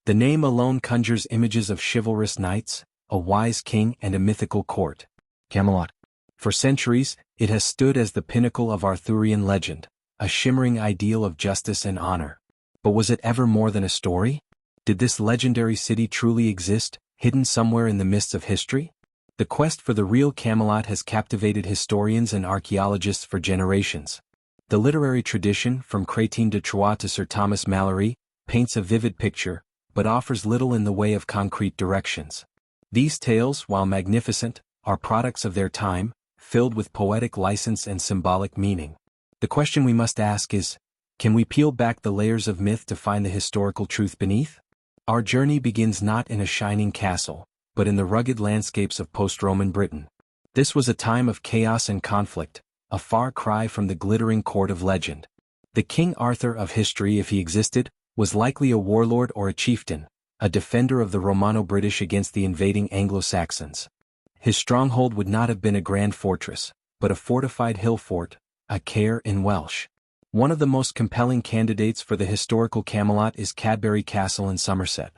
The name alone conjures images of chivalrous knights, a wise king and a mythical court. Camelot. For centuries, it has stood as the pinnacle of Arthurian legend, a shimmering ideal of justice and honor. But was it ever more than a story? Did this legendary city truly exist, hidden somewhere in the mists of history? The quest for the real Camelot has captivated historians and archaeologists for generations. The literary tradition, from Chrétien de Troyes to Sir Thomas Malory, paints a vivid picture, but offers little in the way of concrete directions. These tales, while magnificent, are products of their time, filled with poetic license and symbolic meaning. The question we must ask is, can we peel back the layers of myth to find the historical truth beneath? Our journey begins not in a shining castle, but in the rugged landscapes of post-Roman Britain. This was a time of chaos and conflict, a far cry from the glittering court of legend. The King Arthur of history, if he existed, was likely a warlord or a chieftain, a defender of the Romano-British against the invading Anglo-Saxons. His stronghold would not have been a grand fortress, but a fortified hillfort, a caer in Welsh. One of the most compelling candidates for the historical Camelot is Cadbury Castle in Somerset.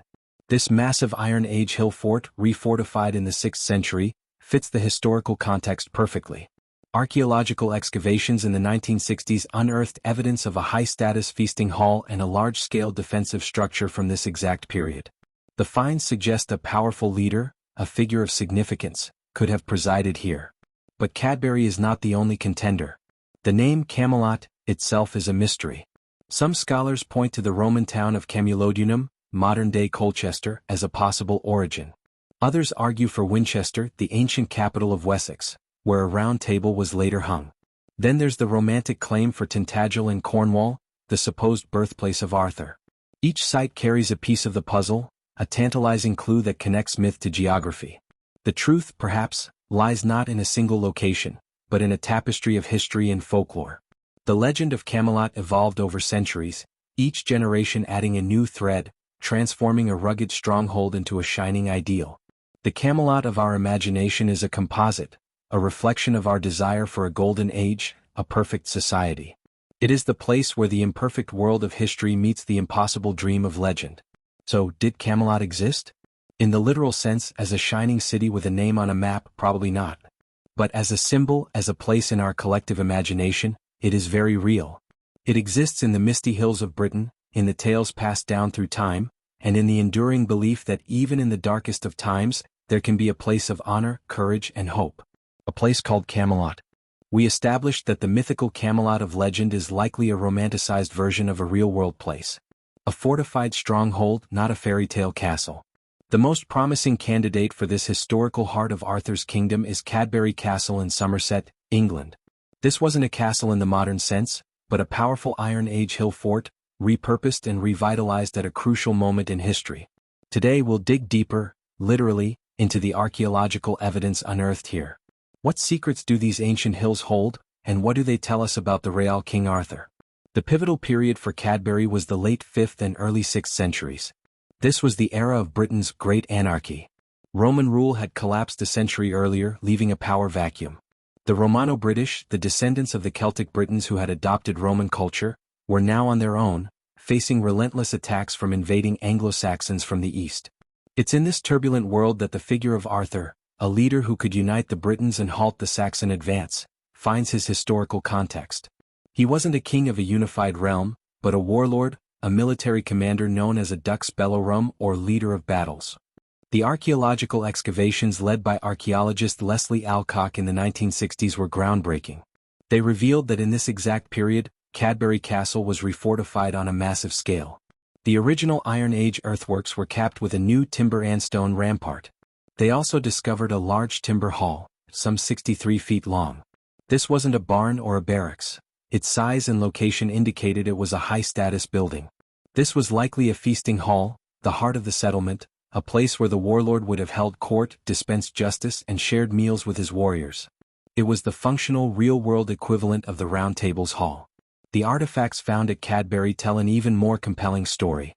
This massive Iron Age hill-fort, refortified in the 6th century, fits the historical context perfectly. Archaeological excavations in the 1960s unearthed evidence of a high-status feasting hall and a large-scale defensive structure from this exact period. The finds suggest a powerful leader, a figure of significance, could have presided here. But Cadbury is not the only contender. The name Camelot itself is a mystery. Some scholars point to the Roman town of Camelodunum, modern-day Colchester, as a possible origin. Others argue for Winchester, the ancient capital of Wessex, where a round table was later hung. Then there's the romantic claim for Tintagel in Cornwall, the supposed birthplace of Arthur. Each site carries a piece of the puzzle, a tantalizing clue that connects myth to geography. The truth, perhaps, lies not in a single location, but in a tapestry of history and folklore. The legend of Camelot evolved over centuries, each generation adding a new thread, transforming a rugged stronghold into a shining ideal. The Camelot of our imagination is a composite, a reflection of our desire for a golden age, a perfect society. It is the place where the imperfect world of history meets the impossible dream of legend. So, did Camelot exist? In the literal sense, as a shining city with a name on a map, probably not. But as a symbol, as a place in our collective imagination, it is very real. It exists in the misty hills of Britain, in the tales passed down through time, and in the enduring belief that even in the darkest of times, there can be a place of honor, courage, and hope. A place called Camelot. We established that the mythical Camelot of legend is likely a romanticized version of a real-world place. A fortified stronghold, not a fairy tale castle. The most promising candidate for this historical heart of Arthur's kingdom is Cadbury Castle in Somerset, England. This wasn't a castle in the modern sense, but a powerful Iron Age hill fort, repurposed and revitalized at a crucial moment in history. Today we'll dig deeper, literally, into the archaeological evidence unearthed here. What secrets do these ancient hills hold, and what do they tell us about the real King Arthur? The pivotal period for Cadbury was the late 5th and early 6th centuries. This was the era of Britain's great anarchy. Roman rule had collapsed a century earlier, leaving a power vacuum. The Romano-British, the descendants of the Celtic Britons who had adopted Roman culture, were now on their own, facing relentless attacks from invading Anglo-Saxons from the east. It's in this turbulent world that the figure of Arthur, a leader who could unite the Britons and halt the Saxon advance, finds his historical context. He wasn't a king of a unified realm, but a warlord, a military commander known as a dux bellorum or leader of battles. The archaeological excavations led by archaeologist Leslie Alcock in the 1960s were groundbreaking. They revealed that in this exact period, Cadbury Castle was refortified on a massive scale. The original Iron Age earthworks were capped with a new timber and stone rampart. They also discovered a large timber hall, some 63 feet long. This wasn't a barn or a barracks. Its size and location indicated it was a high-status building. This was likely a feasting hall, the heart of the settlement, a place where the warlord would have held court, dispensed justice, and shared meals with his warriors. It was the functional, real-world equivalent of the Round Table's hall. The artifacts found at Cadbury tell an even more compelling story.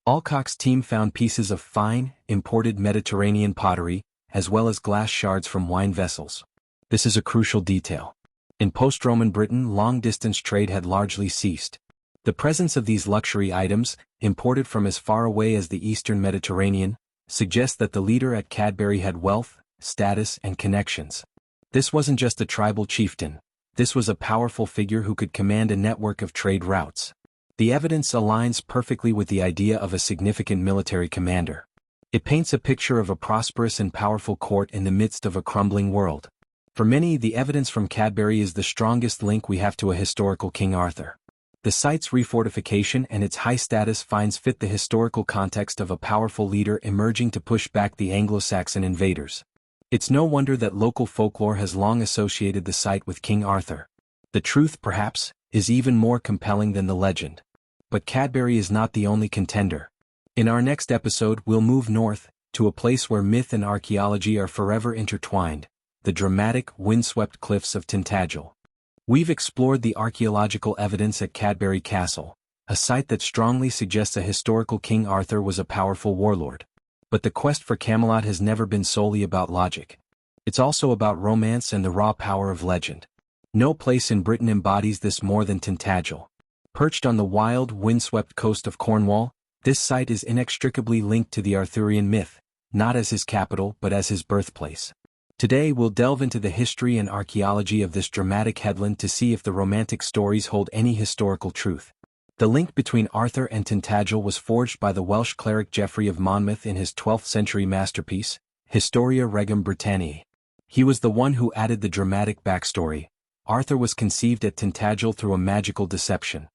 Alcock's team found pieces of fine, imported Mediterranean pottery, as well as glass shards from wine vessels. This is a crucial detail. In post-Roman Britain, long-distance trade had largely ceased. The presence of these luxury items, imported from as far away as the eastern Mediterranean, suggests that the leader at Cadbury had wealth, status, and connections. This wasn't just a tribal chieftain. This was a powerful figure who could command a network of trade routes. The evidence aligns perfectly with the idea of a significant military commander. It paints a picture of a prosperous and powerful court in the midst of a crumbling world. For many, the evidence from Cadbury is the strongest link we have to a historical King Arthur. The site's refortification and its high status finds fit the historical context of a powerful leader emerging to push back the Anglo-Saxon invaders. It's no wonder that local folklore has long associated the site with King Arthur. The truth, perhaps, is even more compelling than the legend. But Cadbury is not the only contender. In our next episode, we'll move north, to a place where myth and archaeology are forever intertwined, the dramatic, windswept cliffs of Tintagel. We've explored the archaeological evidence at Cadbury Castle, a site that strongly suggests a historical King Arthur was a powerful warlord. But the quest for Camelot has never been solely about logic. It's also about romance and the raw power of legend. No place in Britain embodies this more than Tintagel. Perched on the wild, windswept coast of Cornwall, this site is inextricably linked to the Arthurian myth, not as his capital but as his birthplace. Today we'll delve into the history and archaeology of this dramatic headland to see if the romantic stories hold any historical truth. The link between Arthur and Tintagel was forged by the Welsh cleric Geoffrey of Monmouth in his 12th century masterpiece, Historia Regum Britanniae. He was the one who added the dramatic backstory. Arthur was conceived at Tintagel through a magical deception.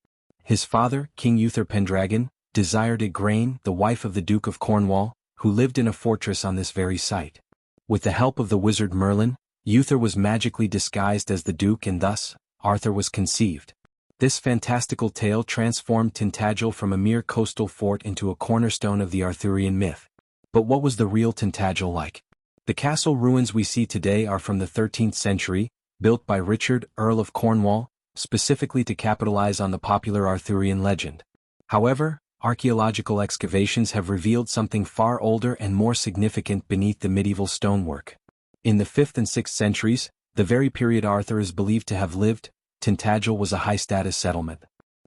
His father, King Uther Pendragon, desired Igraine, the wife of the Duke of Cornwall, who lived in a fortress on this very site. With the help of the wizard Merlin, Uther was magically disguised as the Duke and thus, Arthur was conceived. This fantastical tale transformed Tintagel from a mere coastal fort into a cornerstone of the Arthurian myth. But what was the real Tintagel like? The castle ruins we see today are from the 13th century, built by Richard, Earl of Cornwall, specifically to capitalize on the popular Arthurian legend. However, archaeological excavations have revealed something far older and more significant beneath the medieval stonework. In the 5th and 6th centuries, the very period Arthur is believed to have lived, Tintagel was a high-status settlement.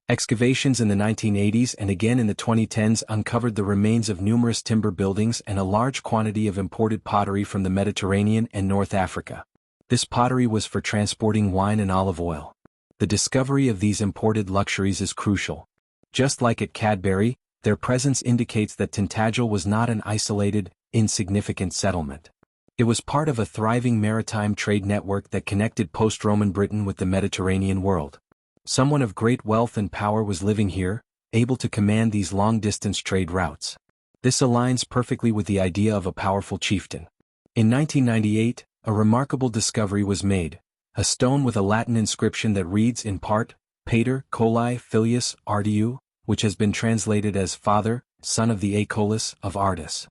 Excavations in the 1980s and again in the 2010s uncovered the remains of numerous timber buildings and a large quantity of imported pottery from the Mediterranean and North Africa. This pottery was for transporting wine and olive oil. The discovery of these imported luxuries is crucial. Just like at Cadbury, their presence indicates that Tintagel was not an isolated, insignificant settlement. It was part of a thriving maritime trade network that connected post-Roman Britain with the Mediterranean world. Someone of great wealth and power was living here, able to command these long-distance trade routes. This aligns perfectly with the idea of a powerful chieftain. In 1998, a remarkable discovery was made, a stone with a Latin inscription that reads in part, Pater, Coli, Filius, Artiu, which has been translated as Father, Son of the Acolis, of Artus.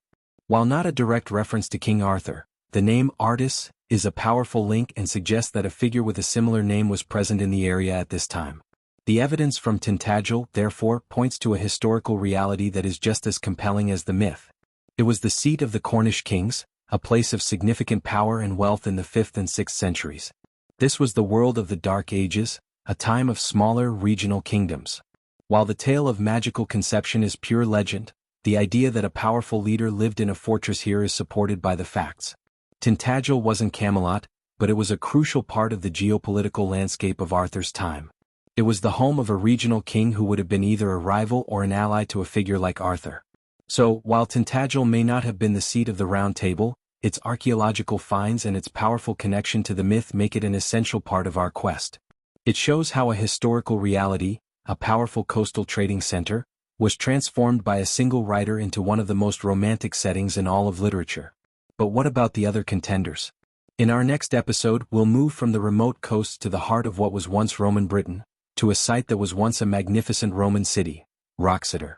While not a direct reference to King Arthur, the name Artus is a powerful link and suggests that a figure with a similar name was present in the area at this time. The evidence from Tintagel, therefore, points to a historical reality that is just as compelling as the myth. It was the seat of the Cornish kings, a place of significant power and wealth in the 5th and 6th centuries. This was the world of the Dark Ages, a time of smaller regional kingdoms. While the tale of magical conception is pure legend, the idea that a powerful leader lived in a fortress here is supported by the facts. Tintagel wasn't Camelot, but it was a crucial part of the geopolitical landscape of Arthur's time. It was the home of a regional king who would have been either a rival or an ally to a figure like Arthur. So, while Tintagel may not have been the seat of the Round Table, its archaeological finds and its powerful connection to the myth make it an essential part of our quest. It shows how a historical reality, a powerful coastal trading center, was transformed by a single writer into one of the most romantic settings in all of literature. But what about the other contenders? In our next episode, we'll move from the remote coast to the heart of what was once Roman Britain, to a site that was once a magnificent Roman city, Wroxeter.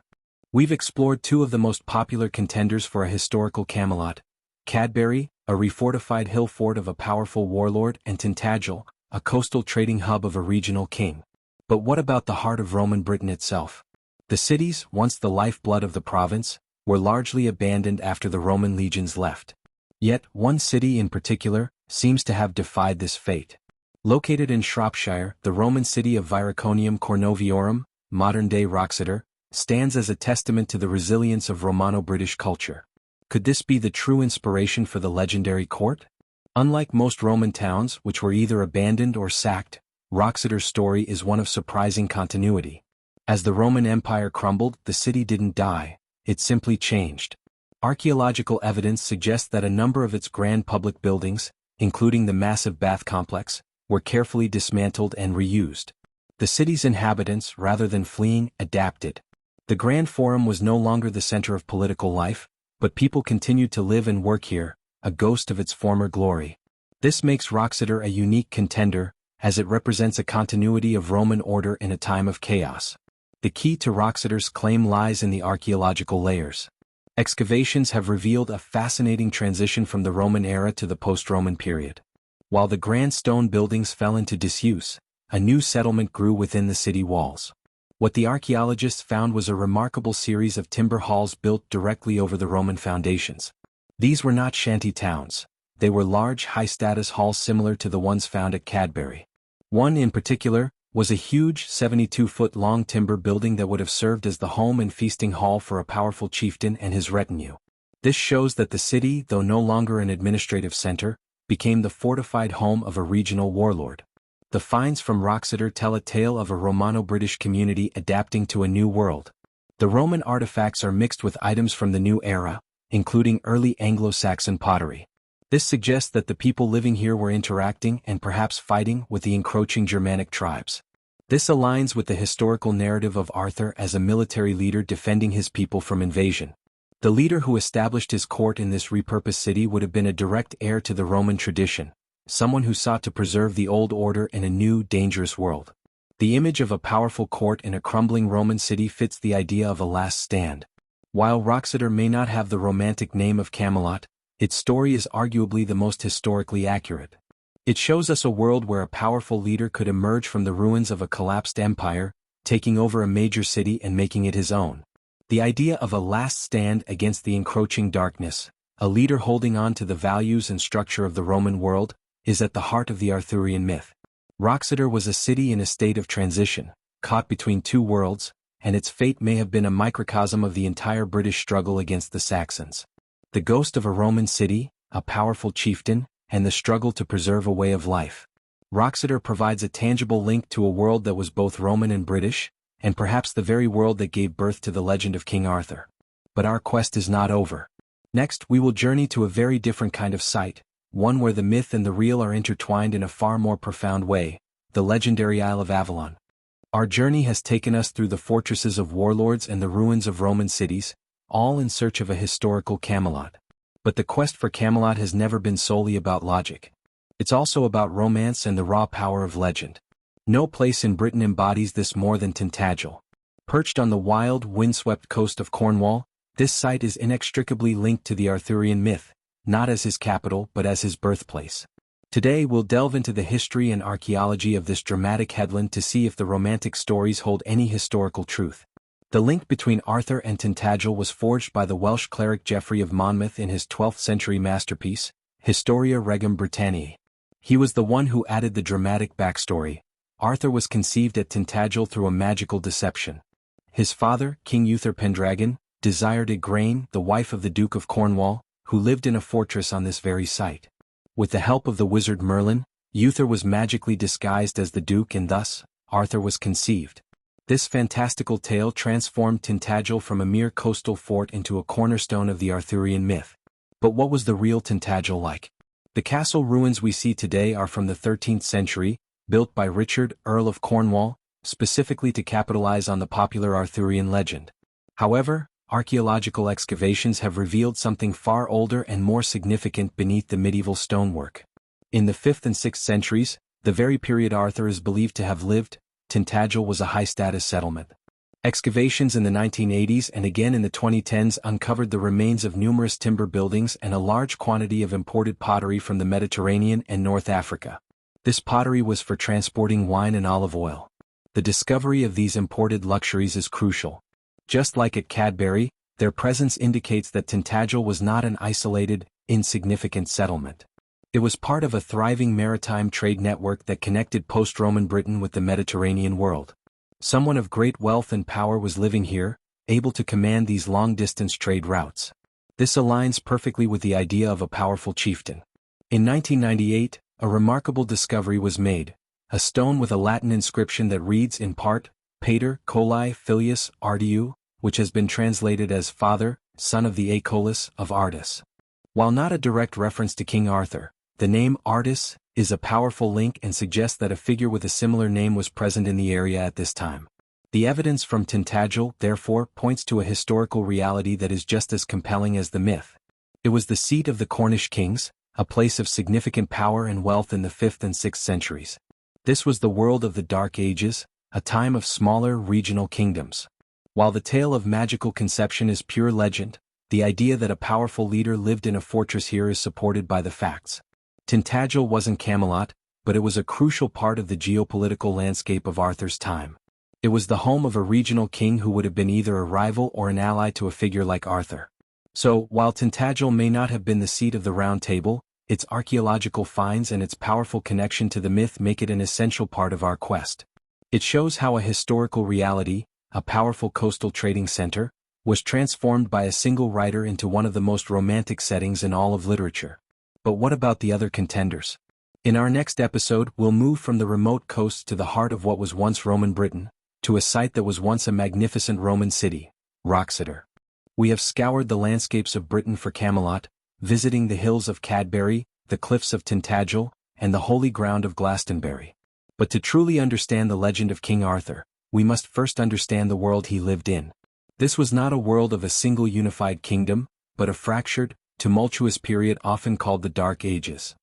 We've explored two of the most popular contenders for a historical Camelot, Cadbury, a refortified hill fort of a powerful warlord, and Tintagel, a coastal trading hub of a regional king. But what about the heart of Roman Britain itself? The cities, once the lifeblood of the province, were largely abandoned after the Roman legions left. Yet, one city in particular seems to have defied this fate. Located in Shropshire, the Roman city of Viraconium Cornoviorum, modern-day Wroxeter, stands as a testament to the resilience of Romano-British culture. Could this be the true inspiration for the legendary court? Unlike most Roman towns which were either abandoned or sacked, Wroxeter's story is one of surprising continuity. As the Roman Empire crumbled, the city didn't die, it simply changed. Archaeological evidence suggests that a number of its grand public buildings, including the massive bath complex, were carefully dismantled and reused. The city's inhabitants, rather than fleeing, adapted. The Grand Forum was no longer the center of political life, but people continued to live and work here, a ghost of its former glory. This makes Wroxeter a unique contender, as it represents a continuity of Roman order in a time of chaos. The key to Wroxeter's claim lies in the archaeological layers. Excavations have revealed a fascinating transition from the Roman era to the post-Roman period. While the grand stone buildings fell into disuse, a new settlement grew within the city walls. What the archaeologists found was a remarkable series of timber halls built directly over the Roman foundations. These were not shanty towns. They were large, high-status halls similar to the ones found at Cadbury. One in particular was a huge 72-foot-long timber building that would have served as the home and feasting hall for a powerful chieftain and his retinue. This shows that the city, though no longer an administrative center, became the fortified home of a regional warlord. The finds from Wroxeter tell a tale of a Romano-British community adapting to a new world. The Roman artifacts are mixed with items from the new era, including early Anglo-Saxon pottery. This suggests that the people living here were interacting and perhaps fighting with the encroaching Germanic tribes. This aligns with the historical narrative of Arthur as a military leader defending his people from invasion. The leader who established his court in this repurposed city would have been a direct heir to the Roman tradition, someone who sought to preserve the old order in a new, dangerous world. The image of a powerful court in a crumbling Roman city fits the idea of a last stand. While Wroxeter may not have the romantic name of Camelot, its story is arguably the most historically accurate. It shows us a world where a powerful leader could emerge from the ruins of a collapsed empire, taking over a major city and making it his own. The idea of a last stand against the encroaching darkness, a leader holding on to the values and structure of the Roman world, is at the heart of the Arthurian myth. Wroxeter was a city in a state of transition, caught between two worlds, and its fate may have been a microcosm of the entire British struggle against the Saxons. The ghost of a Roman city, a powerful chieftain, and the struggle to preserve a way of life. Wroxeter provides a tangible link to a world that was both Roman and British, and perhaps the very world that gave birth to the legend of King Arthur. But our quest is not over. Next, we will journey to a very different kind of site, one where the myth and the real are intertwined in a far more profound way, the legendary Isle of Avalon. Our journey has taken us through the fortresses of warlords and the ruins of Roman cities, all in search of a historical Camelot. But the quest for Camelot has never been solely about logic. It's also about romance and the raw power of legend. No place in Britain embodies this more than Tintagel. Perched on the wild, windswept coast of Cornwall, this site is inextricably linked to the Arthurian myth, not as his capital but as his birthplace. Today we'll delve into the history and archaeology of this dramatic headland to see if the romantic stories hold any historical truth. The link between Arthur and Tintagel was forged by the Welsh cleric Geoffrey of Monmouth in his 12th century masterpiece, Historia Regum Britanniae. He was the one who added the dramatic backstory. Arthur was conceived at Tintagel through a magical deception. His father, King Uther Pendragon, desired Igraine, the wife of the Duke of Cornwall, who lived in a fortress on this very site. With the help of the wizard Merlin, Uther was magically disguised as the Duke and thus, Arthur was conceived. This fantastical tale transformed Tintagel from a mere coastal fort into a cornerstone of the Arthurian myth. But what was the real Tintagel like? The castle ruins we see today are from the 13th century, built by Richard, Earl of Cornwall, specifically to capitalize on the popular Arthurian legend. However, archaeological excavations have revealed something far older and more significant beneath the medieval stonework. In the 5th and 6th centuries, the very period Arthur is believed to have lived, Tintagel was a high-status settlement. Excavations in the 1980s and again in the 2010s uncovered the remains of numerous timber buildings and a large quantity of imported pottery from the Mediterranean and North Africa. This pottery was for transporting wine and olive oil. The discovery of these imported luxuries is crucial. Just like at Cadbury, their presence indicates that Tintagel was not an isolated, insignificant settlement. It was part of a thriving maritime trade network that connected post-Roman Britain with the Mediterranean world. Someone of great wealth and power was living here, able to command these long-distance trade routes. This aligns perfectly with the idea of a powerful chieftain. In 1998, a remarkable discovery was made, a stone with a Latin inscription that reads in part, Pater Coli Filius Ardiu, which has been translated as Father, Son of the Acolis of Ardis. While not a direct reference to King Arthur, the name Ardis is a powerful link and suggests that a figure with a similar name was present in the area at this time. The evidence from Tintagel, therefore, points to a historical reality that is just as compelling as the myth. It was the seat of the Cornish kings, a place of significant power and wealth in the 5th and 6th centuries. This was the world of the Dark Ages, a time of smaller regional kingdoms. While the tale of magical conception is pure legend, the idea that a powerful leader lived in a fortress here is supported by the facts. Tintagel wasn't Camelot, but it was a crucial part of the geopolitical landscape of Arthur's time. It was the home of a regional king who would have been either a rival or an ally to a figure like Arthur. So, while Tintagel may not have been the seat of the Round Table, its archaeological finds and its powerful connection to the myth make it an essential part of our quest. It shows how a historical reality, a powerful coastal trading center, was transformed by a single writer into one of the most romantic settings in all of literature. But what about the other contenders? In our next episode, we'll move from the remote coasts to the heart of what was once Roman Britain, to a site that was once a magnificent Roman city, Wroxeter. We have scoured the landscapes of Britain for Camelot, visiting the hills of Cadbury, the cliffs of Tintagel, and the holy ground of Glastonbury. But to truly understand the legend of King Arthur, we must first understand the world he lived in. This was not a world of a single unified kingdom, but a fractured, tumultuous period often called the Dark Ages.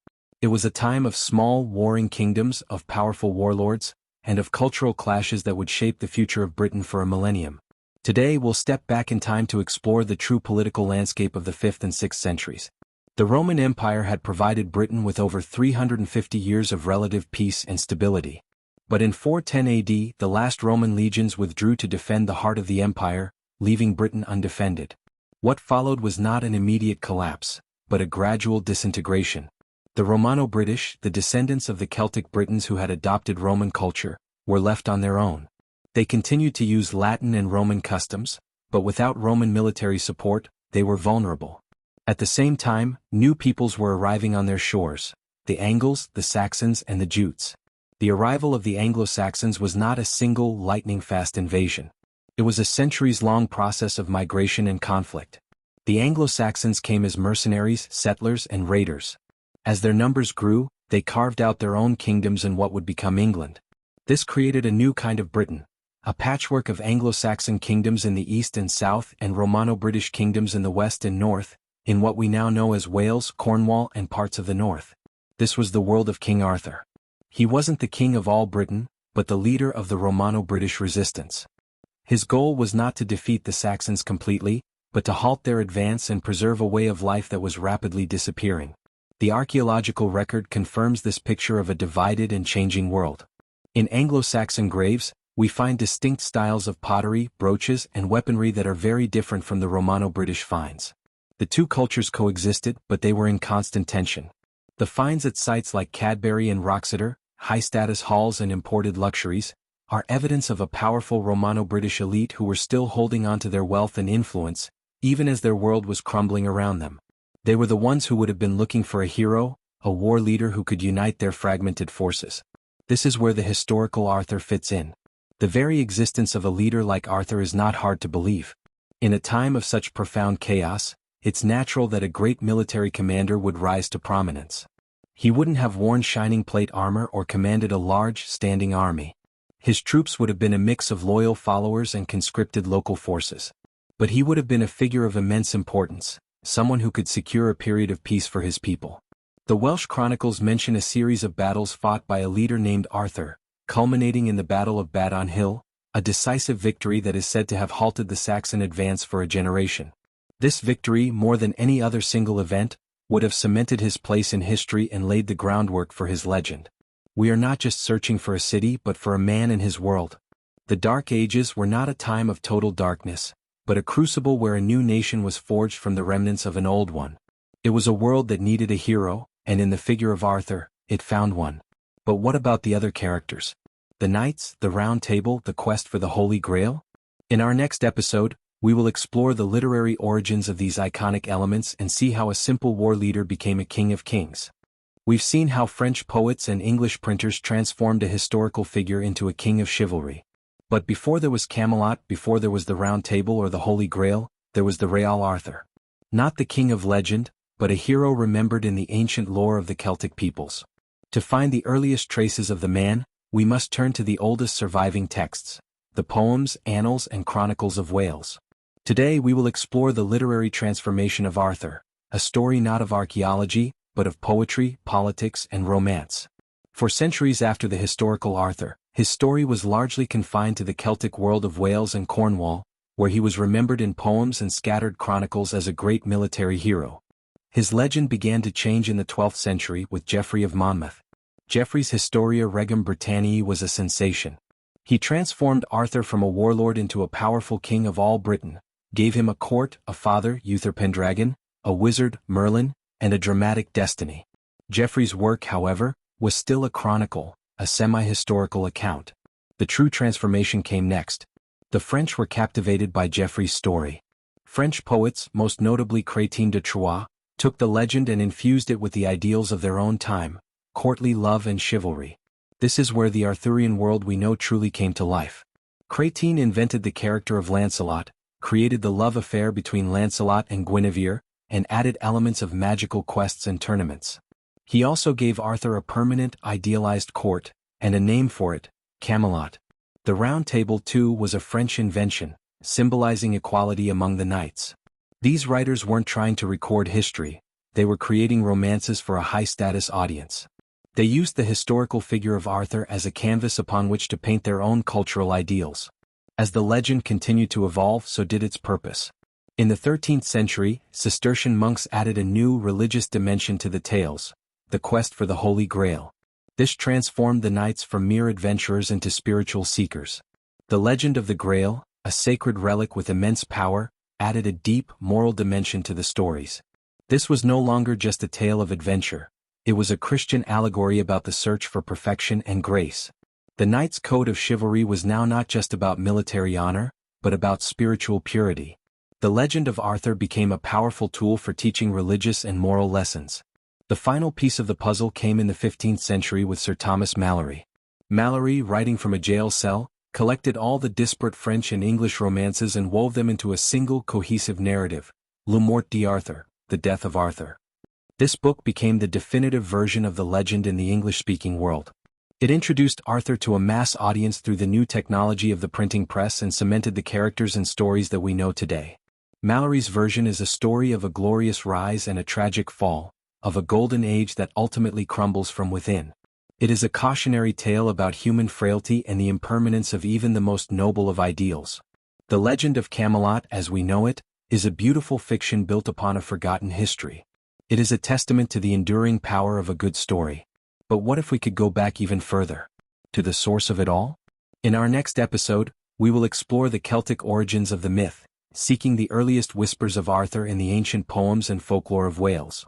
It was a time of small, warring kingdoms, of powerful warlords, and of cultural clashes that would shape the future of Britain for a millennium. Today we'll step back in time to explore the true political landscape of the 5th and 6th centuries. The Roman Empire had provided Britain with over 350 years of relative peace and stability. But in 410 AD, the last Roman legions withdrew to defend the heart of the empire, leaving Britain undefended. What followed was not an immediate collapse, but a gradual disintegration. The Romano-British, the descendants of the Celtic Britons who had adopted Roman culture, were left on their own. They continued to use Latin and Roman customs, but without Roman military support, they were vulnerable. At the same time, new peoples were arriving on their shores, the Angles, the Saxons, and the Jutes. The arrival of the Anglo-Saxons was not a single lightning-fast invasion. It was a centuries-long process of migration and conflict. The Anglo-Saxons came as mercenaries, settlers, and raiders. As their numbers grew, they carved out their own kingdoms in what would become England. This created a new kind of Britain, a patchwork of Anglo-Saxon kingdoms in the east and south and Romano-British kingdoms in the west and north, in what we now know as Wales, Cornwall, and parts of the north. This was the world of King Arthur. He wasn't the king of all Britain, but the leader of the Romano-British resistance. His goal was not to defeat the Saxons completely, but to halt their advance and preserve a way of life that was rapidly disappearing. The archaeological record confirms this picture of a divided and changing world. In Anglo-Saxon graves, we find distinct styles of pottery, brooches, and weaponry that are very different from the Romano-British finds. The two cultures coexisted, but they were in constant tension. The finds at sites like Cadbury and Wroxeter, high-status halls and imported luxuries, are evidence of a powerful Romano-British elite who were still holding on to their wealth and influence, even as their world was crumbling around them. They were the ones who would have been looking for a hero, a war leader who could unite their fragmented forces. This is where the historical Arthur fits in. The very existence of a leader like Arthur is not hard to believe. In a time of such profound chaos, it's natural that a great military commander would rise to prominence. He wouldn't have worn shining plate armor or commanded a large, standing army. His troops would have been a mix of loyal followers and conscripted local forces. But he would have been a figure of immense importance, someone who could secure a period of peace for his people. The Welsh chronicles mention a series of battles fought by a leader named Arthur, culminating in the Battle of Badon Hill, a decisive victory that is said to have halted the Saxon advance for a generation. This victory, more than any other single event, would have cemented his place in history and laid the groundwork for his legend. We are not just searching for a city but for a man in his world. The Dark Ages were not a time of total darkness, but a crucible where a new nation was forged from the remnants of an old one. It was a world that needed a hero, and in the figure of Arthur, it found one. But what about the other characters? The knights, the Round Table, the quest for the Holy Grail? In our next episode, we will explore the literary origins of these iconic elements and see how a simple war leader became a king of kings. We've seen how French poets and English printers transformed a historical figure into a king of chivalry. But before there was Camelot, before there was the Round Table or the Holy Grail, there was the Real Arthur. Not the king of legend, but a hero remembered in the ancient lore of the Celtic peoples. To find the earliest traces of the man, we must turn to the oldest surviving texts, the poems, annals, and chronicles of Wales. Today we will explore the literary transformation of Arthur, a story not of archaeology, but of poetry, politics, and romance. For centuries after the historical Arthur, his story was largely confined to the Celtic world of Wales and Cornwall, where he was remembered in poems and scattered chronicles as a great military hero. His legend began to change in the 12th century with Geoffrey of Monmouth. Geoffrey's Historia Regum Britanniae was a sensation. He transformed Arthur from a warlord into a powerful king of all Britain, gave him a court, a father, Uther Pendragon, a wizard, Merlin, and a dramatic destiny. Geoffrey's work, however, was still a chronicle, a semi-historical account. The true transformation came next. The French were captivated by Geoffrey's story. French poets, most notably Chrétien de Troyes, took the legend and infused it with the ideals of their own time, courtly love and chivalry. This is where the Arthurian world we know truly came to life. Chrétien invented the character of Lancelot, created the love affair between Lancelot and Guinevere, and added elements of magical quests and tournaments. He also gave Arthur a permanent, idealized court, and a name for it, Camelot. The Round Table, too, was a French invention, symbolizing equality among the knights. These writers weren't trying to record history, they were creating romances for a high-status audience. They used the historical figure of Arthur as a canvas upon which to paint their own cultural ideals. As the legend continued to evolve, so did its purpose. In the 13th century, Cistercian monks added a new religious dimension to the tales, the quest for the Holy Grail. This transformed the knights from mere adventurers into spiritual seekers. The legend of the Grail, a sacred relic with immense power, added a deep, moral dimension to the stories. This was no longer just a tale of adventure. It was a Christian allegory about the search for perfection and grace. The knight's code of chivalry was now not just about military honor, but about spiritual purity. The legend of Arthur became a powerful tool for teaching religious and moral lessons. The final piece of the puzzle came in the 15th century with Sir Thomas Malory. Malory, writing from a jail cell, collected all the disparate French and English romances and wove them into a single cohesive narrative, Le Mort d'Arthur, the death of Arthur. This book became the definitive version of the legend in the English-speaking world. It introduced Arthur to a mass audience through the new technology of the printing press and cemented the characters and stories that we know today. Malory's version is a story of a glorious rise and a tragic fall, of a golden age that ultimately crumbles from within. It is a cautionary tale about human frailty and the impermanence of even the most noble of ideals. The legend of Camelot, as we know it, is a beautiful fiction built upon a forgotten history. It is a testament to the enduring power of a good story. But what if we could go back even further? To the source of it all? In our next episode, we will explore the Celtic origins of the myth, seeking the earliest whispers of Arthur in the ancient poems and folklore of Wales.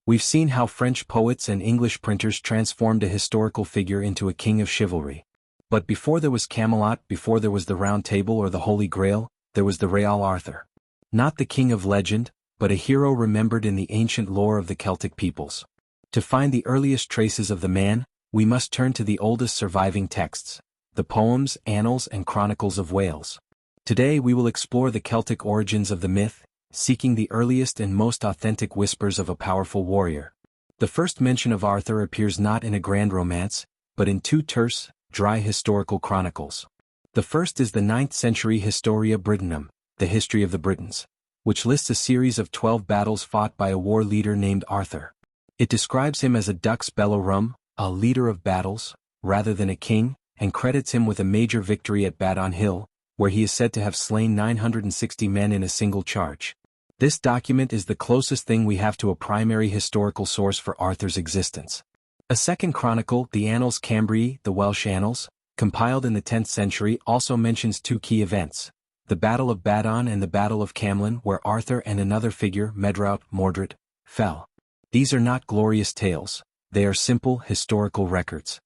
We've seen how French poets and English printers transformed a historical figure into a king of chivalry. But before there was Camelot, before there was the Round Table or the Holy Grail, there was the Real Arthur. Not the king of legend, but a hero remembered in the ancient lore of the Celtic peoples. To find the earliest traces of the man, we must turn to the oldest surviving texts, the poems, annals, and chronicles of Wales. Today we will explore the Celtic origins of the myth, seeking the earliest and most authentic whispers of a powerful warrior. The first mention of Arthur appears not in a grand romance, but in two terse, dry historical chronicles. The first is the 9th century Historia Brittonum, the history of the Britons, which lists a series of 12 battles fought by a war leader named Arthur. It describes him as a dux bellorum, a leader of battles, rather than a king, and credits him with a major victory at Badon Hill, where he is said to have slain 960 men in a single charge. This document is the closest thing we have to a primary historical source for Arthur's existence. A second chronicle, the Annals Cambriae, the Welsh Annals, compiled in the 10th century, also mentions two key events, the Battle of Badon and the Battle of Camlan, where Arthur and another figure, Medrawd, Mordred, fell. These are not glorious tales, they are simple historical records.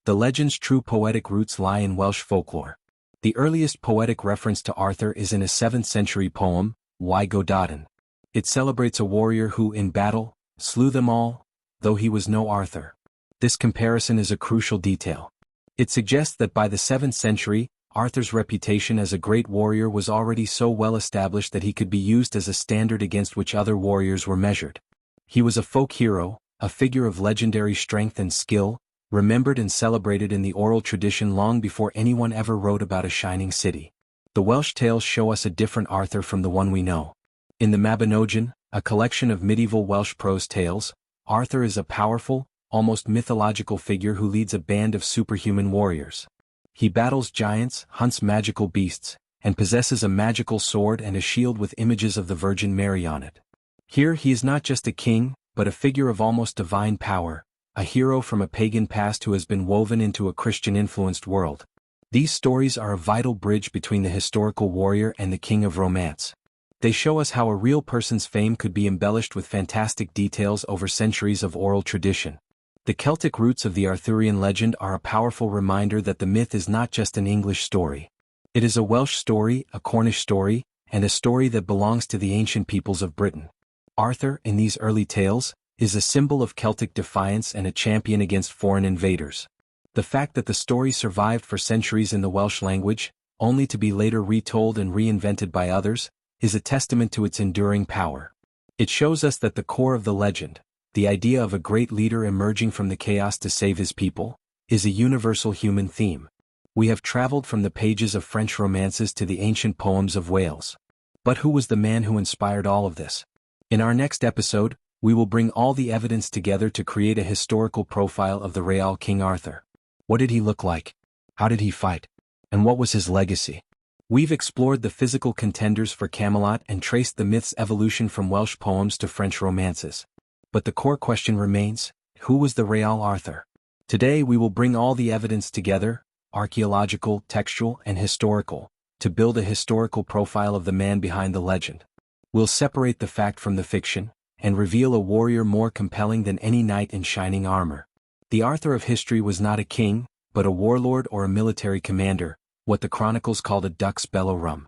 The legend's true poetic roots lie in Welsh folklore. The earliest poetic reference to Arthur is in a 7th century poem, Y Gododdin. It celebrates a warrior who, in battle, slew them all, though he was no Arthur. This comparison is a crucial detail. It suggests that by the 7th century, Arthur's reputation as a great warrior was already so well established that he could be used as a standard against which other warriors were measured. He was a folk hero, a figure of legendary strength and skill, remembered and celebrated in the oral tradition long before anyone ever wrote about a shining city. The Welsh tales show us a different Arthur from the one we know. In the Mabinogion, a collection of medieval Welsh prose tales, Arthur is a powerful, almost mythological figure who leads a band of superhuman warriors. He battles giants, hunts magical beasts, and possesses a magical sword and a shield with images of the Virgin Mary on it. Here he is not just a king, but a figure of almost divine power, a hero from a pagan past who has been woven into a Christian-influenced world. These stories are a vital bridge between the historical warrior and the king of romance. They show us how a real person's fame could be embellished with fantastic details over centuries of oral tradition. The Celtic roots of the Arthurian legend are a powerful reminder that the myth is not just an English story. It is a Welsh story, a Cornish story, and a story that belongs to the ancient peoples of Britain. Arthur, in these early tales, is a symbol of Celtic defiance and a champion against foreign invaders. The fact that the story survived for centuries in the Welsh language, only to be later retold and reinvented by others, is a testament to its enduring power. It shows us that the core of the legend, the idea of a great leader emerging from the chaos to save his people, is a universal human theme. We have traveled from the pages of French romances to the ancient poems of Wales. But who was the man who inspired all of this? In our next episode, we will bring all the evidence together to create a historical profile of the Real King Arthur. What did he look like? How did he fight? And what was his legacy? We've explored the physical contenders for Camelot and traced the myth's evolution from Welsh poems to French romances. But the core question remains, who was the Real Arthur? Today we will bring all the evidence together, archaeological, textual, and historical, to build a historical profile of the man behind the legend. We'll separate the fact from the fiction, and reveal a warrior more compelling than any knight in shining armor. The Arthur of history was not a king, but a warlord or a military commander, what the chronicles called a dux bellorum.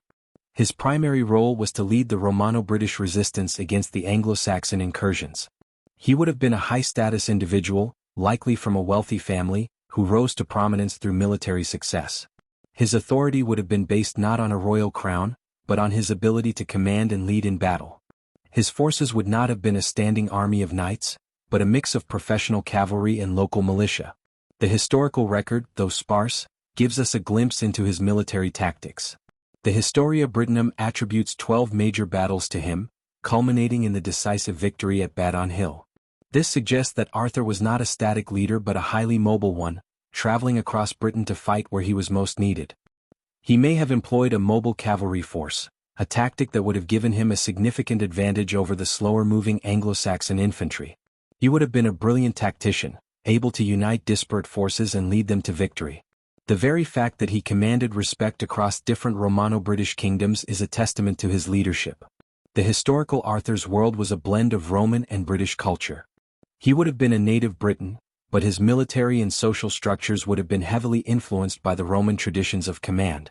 His primary role was to lead the Romano-British resistance against the Anglo-Saxon incursions. He would have been a high-status individual, likely from a wealthy family, who rose to prominence through military success. His authority would have been based not on a royal crown, but on his ability to command and lead in battle. His forces would not have been a standing army of knights, but a mix of professional cavalry and local militia. The historical record, though sparse, gives us a glimpse into his military tactics. The Historia Brittonum attributes 12 major battles to him, culminating in the decisive victory at Badon Hill. This suggests that Arthur was not a static leader but a highly mobile one, traveling across Britain to fight where he was most needed. He may have employed a mobile cavalry force, a tactic that would have given him a significant advantage over the slower-moving Anglo-Saxon infantry. He would have been a brilliant tactician, able to unite disparate forces and lead them to victory. The very fact that he commanded respect across different Romano-British kingdoms is a testament to his leadership. The historical Arthur's world was a blend of Roman and British culture. He would have been a native Briton, but his military and social structures would have been heavily influenced by the Roman traditions of command.